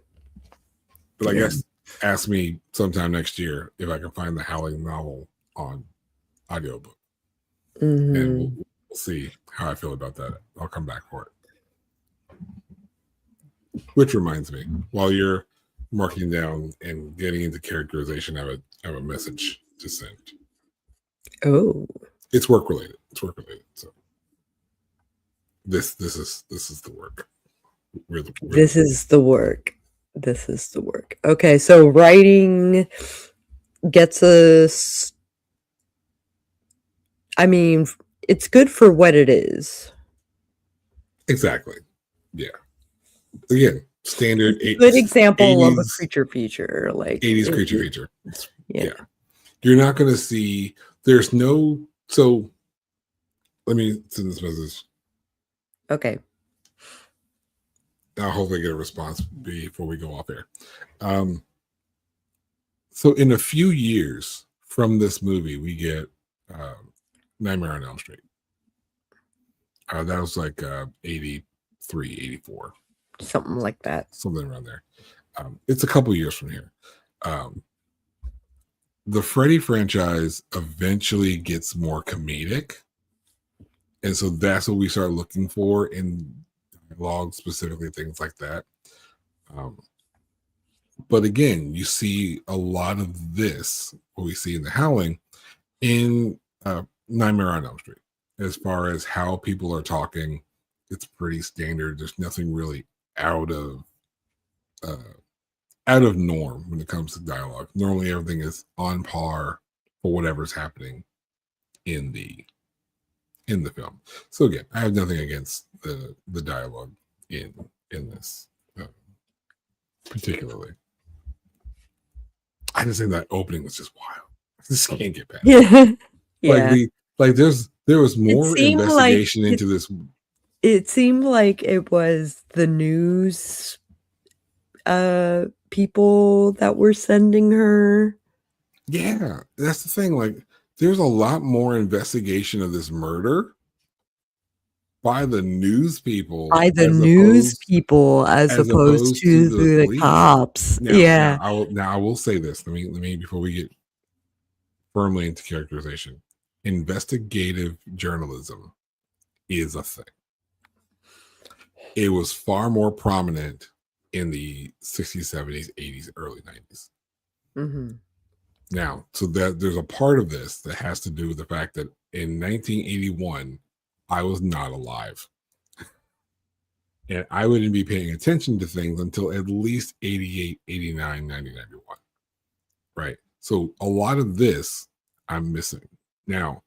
But I Yeah. guess ask me sometime next year if I can find the Howling novel on audiobook, and we'll Mhm. see how I feel about that. I'll come back for it. Which reminds me, while you're marking down and getting into characterization, I have a message to send. Oh. It's work related. It's work related. So this is the work. We're the This is the work. This is the work. Okay, so writing gets us. I mean, it's good for what it is. Exactly. Yeah. Again, standard It's a good example of a 80s creature feature, like 80s creature feature. yeah. You're not going to see. There's no. So let me send this message. Okay. I'll hopefully get a response before we go off air. So in a few years from this movie, we get Nightmare on Elm Street. That was like 83, 84. Something like that. Something around there. It's a couple years from here. The Freddy franchise eventually gets more comedic. And so that's what we start looking for in dialogue, specifically things like that. But again, you see a lot of this, what we see in the Howling, in Nightmare on Elm Street. As far as how people are talking, it's pretty standard. There's nothing really out of norm when it comes to dialogue. Normally, everything is on par for whatever's happening in the film. So again, I have nothing against the dialogue in this particularly. I just think that opening was just wild. This can't get past. Yeah. There was more investigation into this. It seemed like it was the news people that were sending her. Yeah, that's the thing. Like, there's a lot more investigation of this murder by the news people, as opposed to the cops. Now I will say this. Let me before we get firmly into characterization. Investigative journalism is a thing. It was far more prominent in the 60s, 70s, 80s, early 90s. Mm-hmm. Now, so that there's a part of this that has to do with the fact that in 1981, I was not alive. And I wouldn't be paying attention to things until at least 88, 89, 90, 91. Right? So a lot of this I'm missing. Now,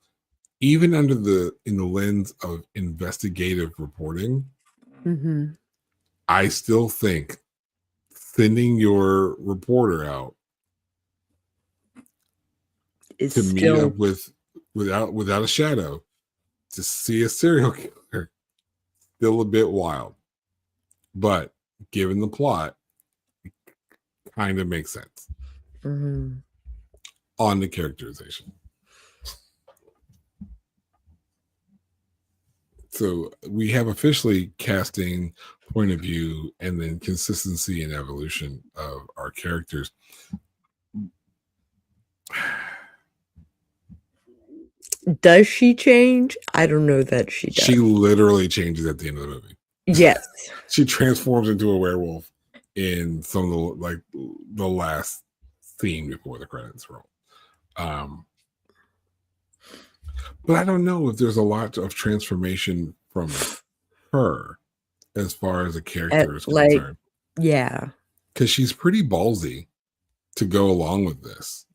even in the lens of investigative reporting, mm-hmm. I still think sending your reporter out is to meet up without a shadow to see a serial killer still a bit wild. But given the plot, it kind of makes sense. Mm-hmm. On the characterization. So we have officially casting, point of view, and then consistency and evolution of our characters. Does she change? I don't know that she does. She literally changes at the end of the movie. Yes. She transforms into a werewolf in some of the last scene before the credits roll. But I don't know if there's a lot of transformation from her as far as a character is concerned. Yeah. Because she's pretty ballsy to go along with this.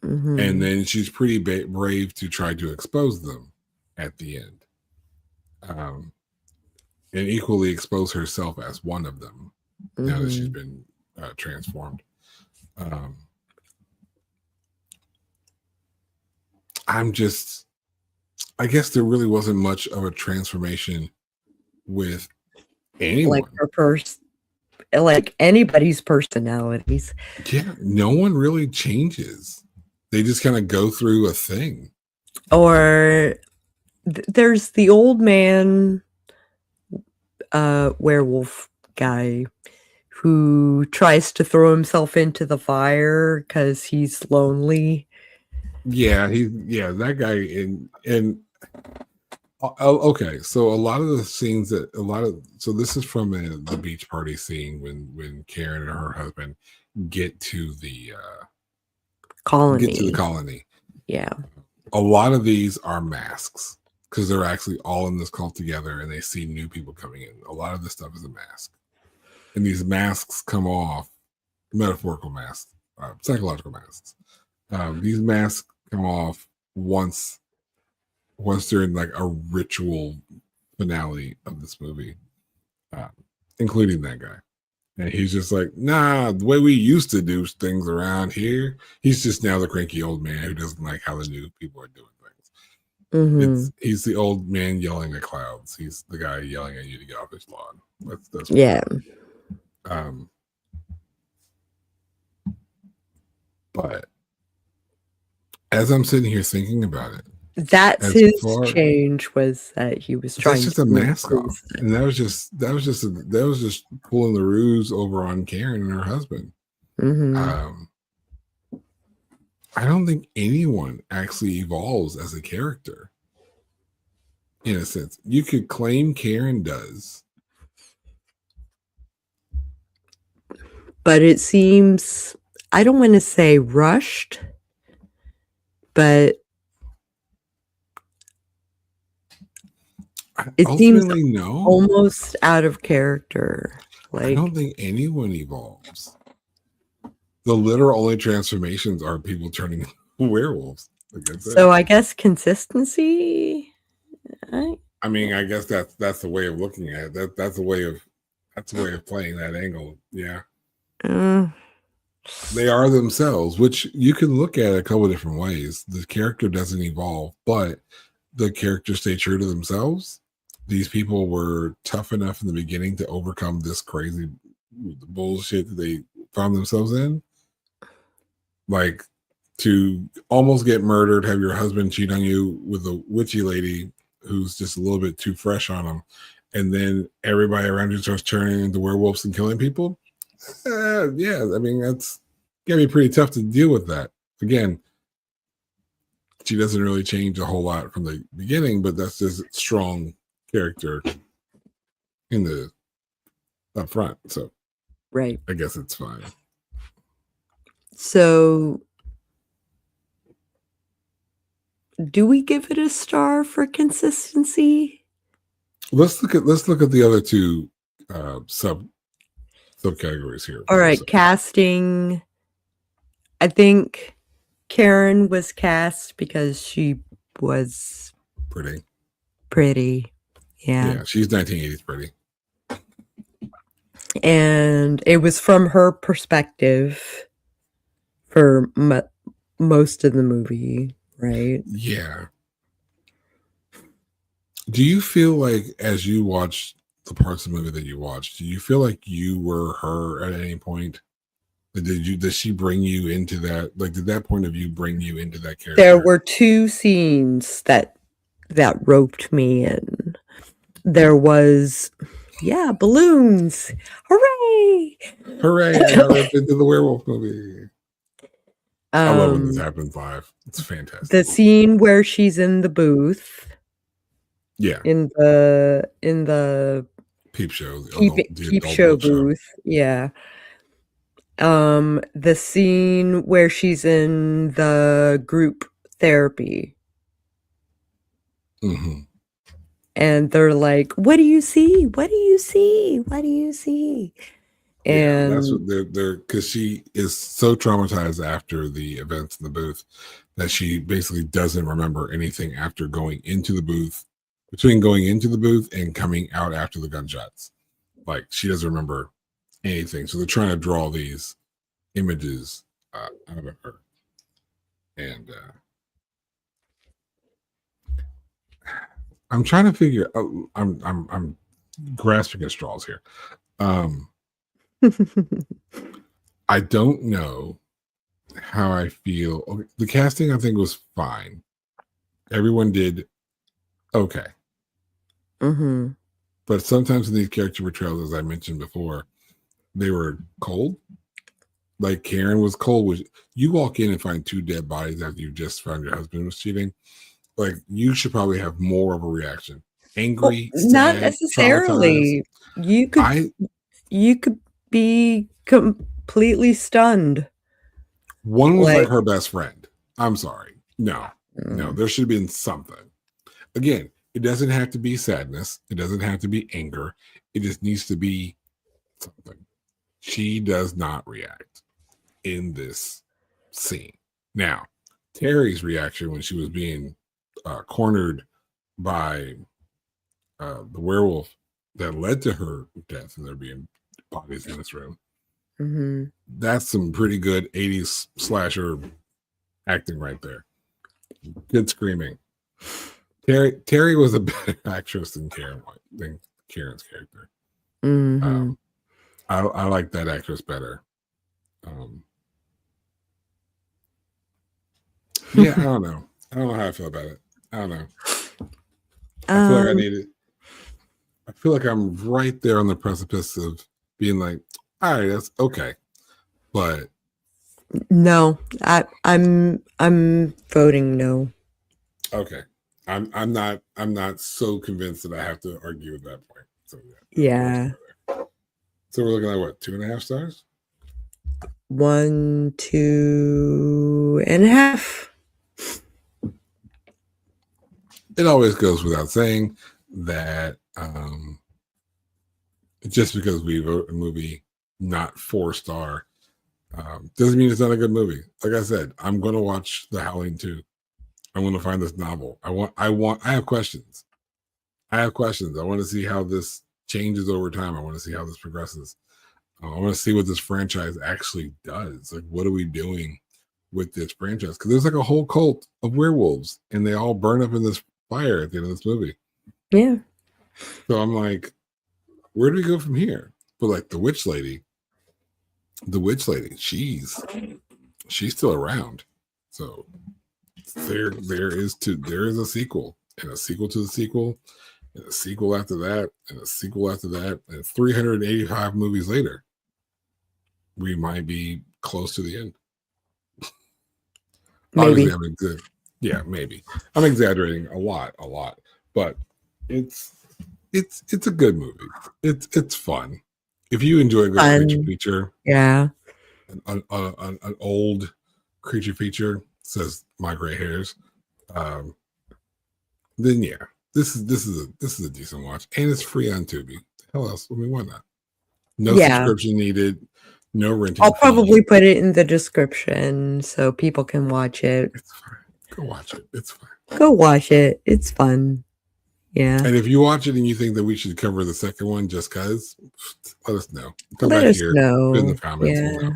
Mm-hmm. And then she's pretty brave to try to expose them at the end. And equally expose herself as one of them now that she's been transformed. I guess there really wasn't much of a transformation with anyone. Like anybody's personalities. Yeah, no one really changes. They just kind of go through a thing. Or there's the old man werewolf guy who tries to throw himself into the fire because he's lonely. Yeah, that guy and okay, so a lot of the scenes so this is from the beach party scene when Karen and her husband get to the colony. Yeah, a lot of these are masks because they're actually all in this cult together and they see new people coming in. A lot of this stuff is a mask. and these masks come off, metaphorical masks, psychological masks. These masks come off once they're in like a ritual finale of this movie, including that guy. And he's just like, nah, the way we used to do things around here. He's just now the cranky old man who doesn't like how the new people are doing things. He's the old man yelling at clouds. He's the guy yelling at you to get off his lawn. That's yeah. But as I'm sitting here thinking about it, that's his change, was that he was trying. That's just a mask off, and that was just pulling the ruse over on Karen and her husband. I don't think anyone actually evolves as a character. In a sense, you could claim Karen does, but it seems, I don't want to say rushed, but it seems almost out of character. Like, I don't think anyone evolves. The literal only transformations are people turning werewolves. So I guess consistency. I mean, I guess that's the way of looking at it. That's a way of playing that angle. Yeah. They are themselves, which you can look at a couple of different ways. The character doesn't evolve, but the characters stay true to themselves. These people were tough enough in the beginning to overcome this crazy bullshit that they found themselves in. Like, to almost get murdered, have your husband cheat on you with a witchy lady who's just a little bit too fresh on him, and then everybody around you starts turning into werewolves and killing people. Yeah, I mean, that's gonna be pretty tough to deal with that. Again, she doesn't really change a whole lot from the beginning, but that's just strong character in the up front. So, right, I guess it's fine. So, do we give it a star for consistency? Let's look at the other two subcategories here. All right, casting. I think Karen was cast because she was pretty. Yeah, she's 1980s pretty. And it was from her perspective for most of the movie, right? Yeah. Do you feel like, as you watch the parts of the movie that you watched, do you feel like you were her at any point? Did she bring you into that? Like, did that point of view bring you into that character? There were two scenes that roped me in. There was, balloons. Hooray! Hooray! I got roped into the werewolf movie. I love when this happens live. It's fantastic. The scene where she's in the booth. Yeah. In the peep show. Peep show booth. Yeah. The scene where she's in the group therapy. And they're like, what do you see? What do you see? What do you see? And that's what they're because she is so traumatized after the events in the booth that she basically doesn't remember anything after going into the booth, between going into the booth and coming out after the gunshots. Like, she doesn't remember anything. So they're trying to draw these images out of her. And I'm trying to figure. I'm grasping at straws here. I don't know how I feel. Okay, the casting, I think, was fine. Everyone did okay. But sometimes in these character portrayals, as I mentioned before, they were cold. Like, Karen was cold. You walk in and find two dead bodies after you just found your husband was cheating. Like, you should probably have more of a reaction. Angry, sad, not necessarily. You could be completely stunned. One was like her best friend. I'm sorry. No, there should have been something. Again, it doesn't have to be sadness. It doesn't have to be anger. It just needs to be something. She does not react in this scene. Now, Terry's reaction when she was being cornered by the werewolf that led to her death, and there being bodies in this room. Mm-hmm. That's some pretty good 80s slasher acting right there. Good screaming. Terry was a better actress than Karen's character. Mm-hmm. I like that actress better. Yeah, I don't know. I don't know how I feel about it. I don't know. I feel like I need it. I feel like I'm right there on the precipice of being like, all right, that's okay. But no, I'm voting no. Okay. I'm not so convinced that I have to argue at that point. So Yeah. So we're looking at what, 2.5 stars? 1, 2.5. It always goes without saying that just because we vote a movie not 4-star doesn't mean it's not a good movie. Like I said, I'm going to watch The Howling 2. I'm going to find this novel. I have questions. I want to see how this changes over time. I want to see how this progresses. I want to see what this franchise actually does. Like, what are we doing with this franchise? Because there's like a whole cult of werewolves, and they all burn up in this fire at the end of this movie. Yeah. So I'm like, where do we go from here? But like the witch lady, she's still around. So there is a sequel, and a sequel to the sequel, and a sequel after that, and a sequel after that, and 385 movies later, we might be close to the end. Maybe. Obviously, maybe. I'm exaggerating a lot, but it's a good movie. It's fun. If you enjoy a good creature feature, yeah, an old creature feature, says my gray hairs, then yeah, this is a decent watch, and it's free on Tubi. Hell else? I mean, why not? No subscription needed. No renting. I'll probably put it in the description so people can watch it. It's fine. Go watch it. It's fine. Go watch it. It's fun. Yeah. And if you watch it and you think that we should cover the second one just because, let us know. Let us know. Put in the comments. Yeah. We'll know.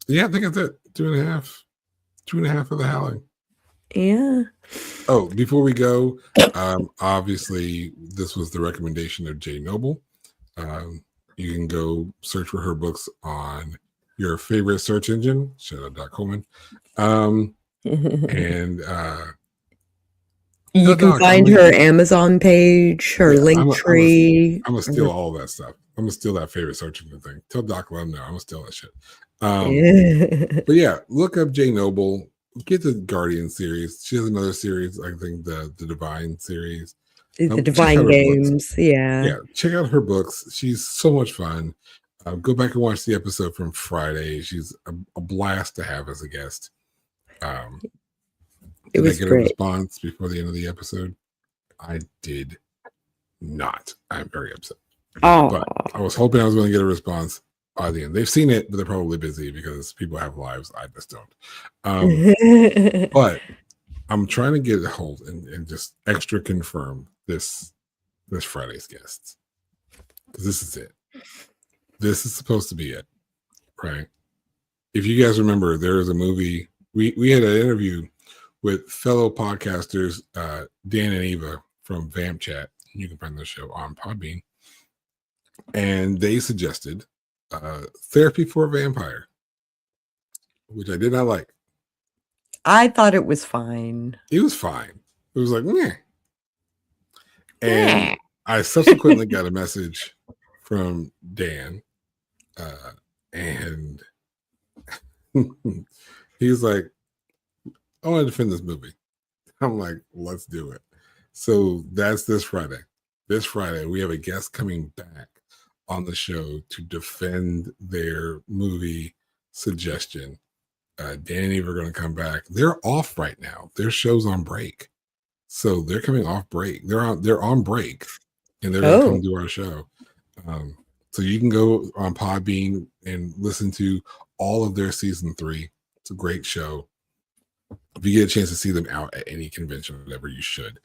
Yeah, I think that's it. 2.5. 2.5 for The Howling. Yeah. Oh, before we go, obviously this was the recommendation of Jinne Noble. You can go search for her books on your favorite search engine. Shout out Coleman. And you can find her Amazon page, her link tree. I'm gonna steal all that stuff. I'm gonna steal that favorite search engine thing. Tell Doc let him know. I'm gonna steal that shit. But yeah, look up Jinne Noble. Get the Guardian series. She has another series. I think the Divine series. The Divine Games. Yeah. Check out her books. She's so much fun. Go back and watch the episode from Friday. She's a blast to have as a guest. It was great. A response before the end of the episode? I did not. I'm very upset. But I was hoping I was going to get a response by the end. They've seen it, but they're probably busy because people have lives. I just don't. But I'm trying to get a hold and just extra confirm this Friday's guests, because this is it. This is supposed to be it, right? If you guys remember, there is a movie. We had an interview with fellow podcasters, Dan and Eva from Vamp Chat. You can find the show on Podbean, and they suggested Therapy for a Vampire, which I did not like. I thought it was fine. It was fine. It was like, meh. And I subsequently got a message from Dan, and he was like, I want to defend this movie. I'm like, let's do it. So that's this Friday. This Friday, we have a guest coming back on the show to defend their movie suggestion. Dan and Eve are going to come back. They're off right now. Their show's on break. So they're coming off break. They're on break, and they're going to come do our show. So you can go on Podbean and listen to all of their season 3. It's a great show. If you get a chance to see them out at any convention, whatever, you should.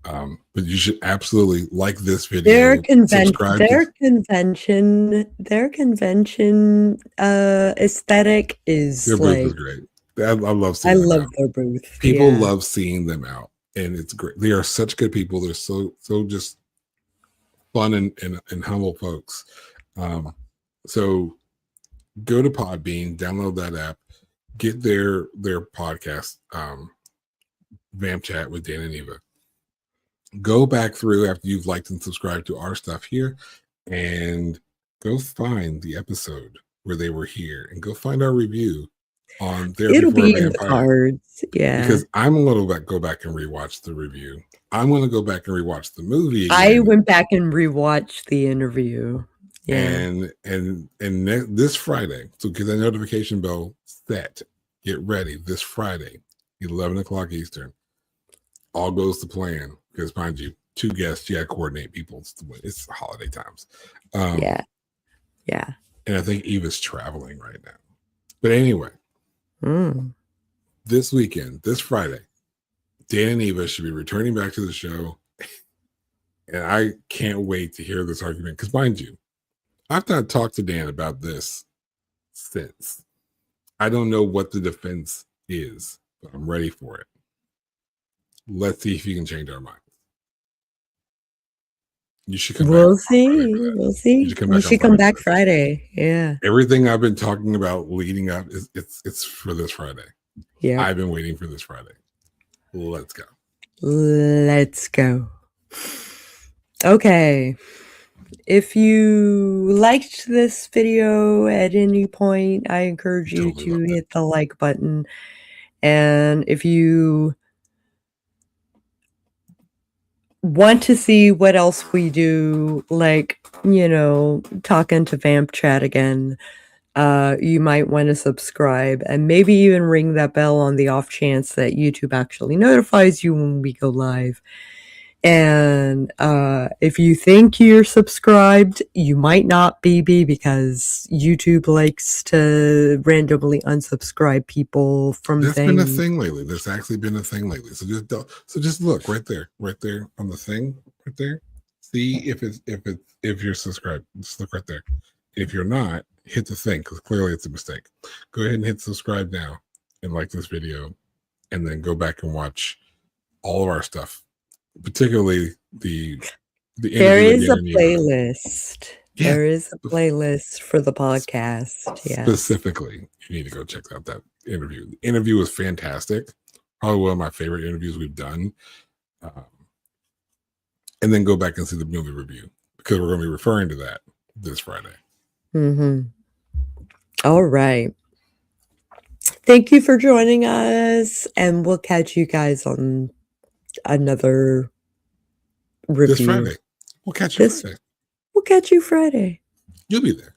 But you should absolutely like this video. Subscribe to Their convention aesthetic is their booth is great. I love seeing them out. their booth. People love seeing them out, and it's great. They are such good people. They're so just fun and humble folks. So go to Podbean, download that app, get their podcast, Vamp Chat with Dan and Eva. Go back through after you've liked and subscribed to our stuff here, and go find the episode where they were here, and go find our review on Therapy It'll for a be in the Vampire. cards, yeah. Because I'm going to go back and rewatch the review. I'm going to go back and rewatch the movie again. I went back and rewatched the interview. Yeah. And this Friday, so get that notification bell set. Get ready this Friday, 11 o'clock Eastern. All goes to plan, because mind you, 2 guests, you got to coordinate people. It's holiday times. Yeah. And I think Eva's traveling right now. But anyway, this weekend, this Friday, Dan and Eva should be returning back to the show. And I can't wait to hear this argument, because mind you, I've not talked to Dan about this since. I don't know what the defense is, but I'm ready for it. Let's see if you can change our minds. You should come back. We'll see. You should come back Friday. Yeah. Everything I've been talking about leading up it's for this Friday. Yeah. I've been waiting for this Friday. Let's go. Okay. If you liked this video at any point, I encourage you to hit the like button. And if you want to see what else we do, like, talking to Vamp Chat again, you might want to subscribe and maybe even ring that bell on the off chance that YouTube actually notifies you when we go live. And if you think you're subscribed, you might not be, because YouTube likes to randomly unsubscribe people from things. That's been a thing lately. There's actually been a thing lately. So just look right there on the thing right there. See if you're subscribed. Just look right there. If you're not, hit the thing, because clearly it's a mistake. Go ahead and hit subscribe now and like this video, and then go back and watch all of our stuff. Particularly the there is a playlist. Yeah. There is a playlist for the podcast. Yeah. Specifically, you need to go check out that interview. The interview was fantastic. Probably one of my favorite interviews we've done. And then go back and see the movie review, because we're going to be referring to that this Friday. All right. Thank you for joining us, and we'll catch you guys on another review this Friday. We'll catch you Friday. We'll catch you Friday. You'll be there.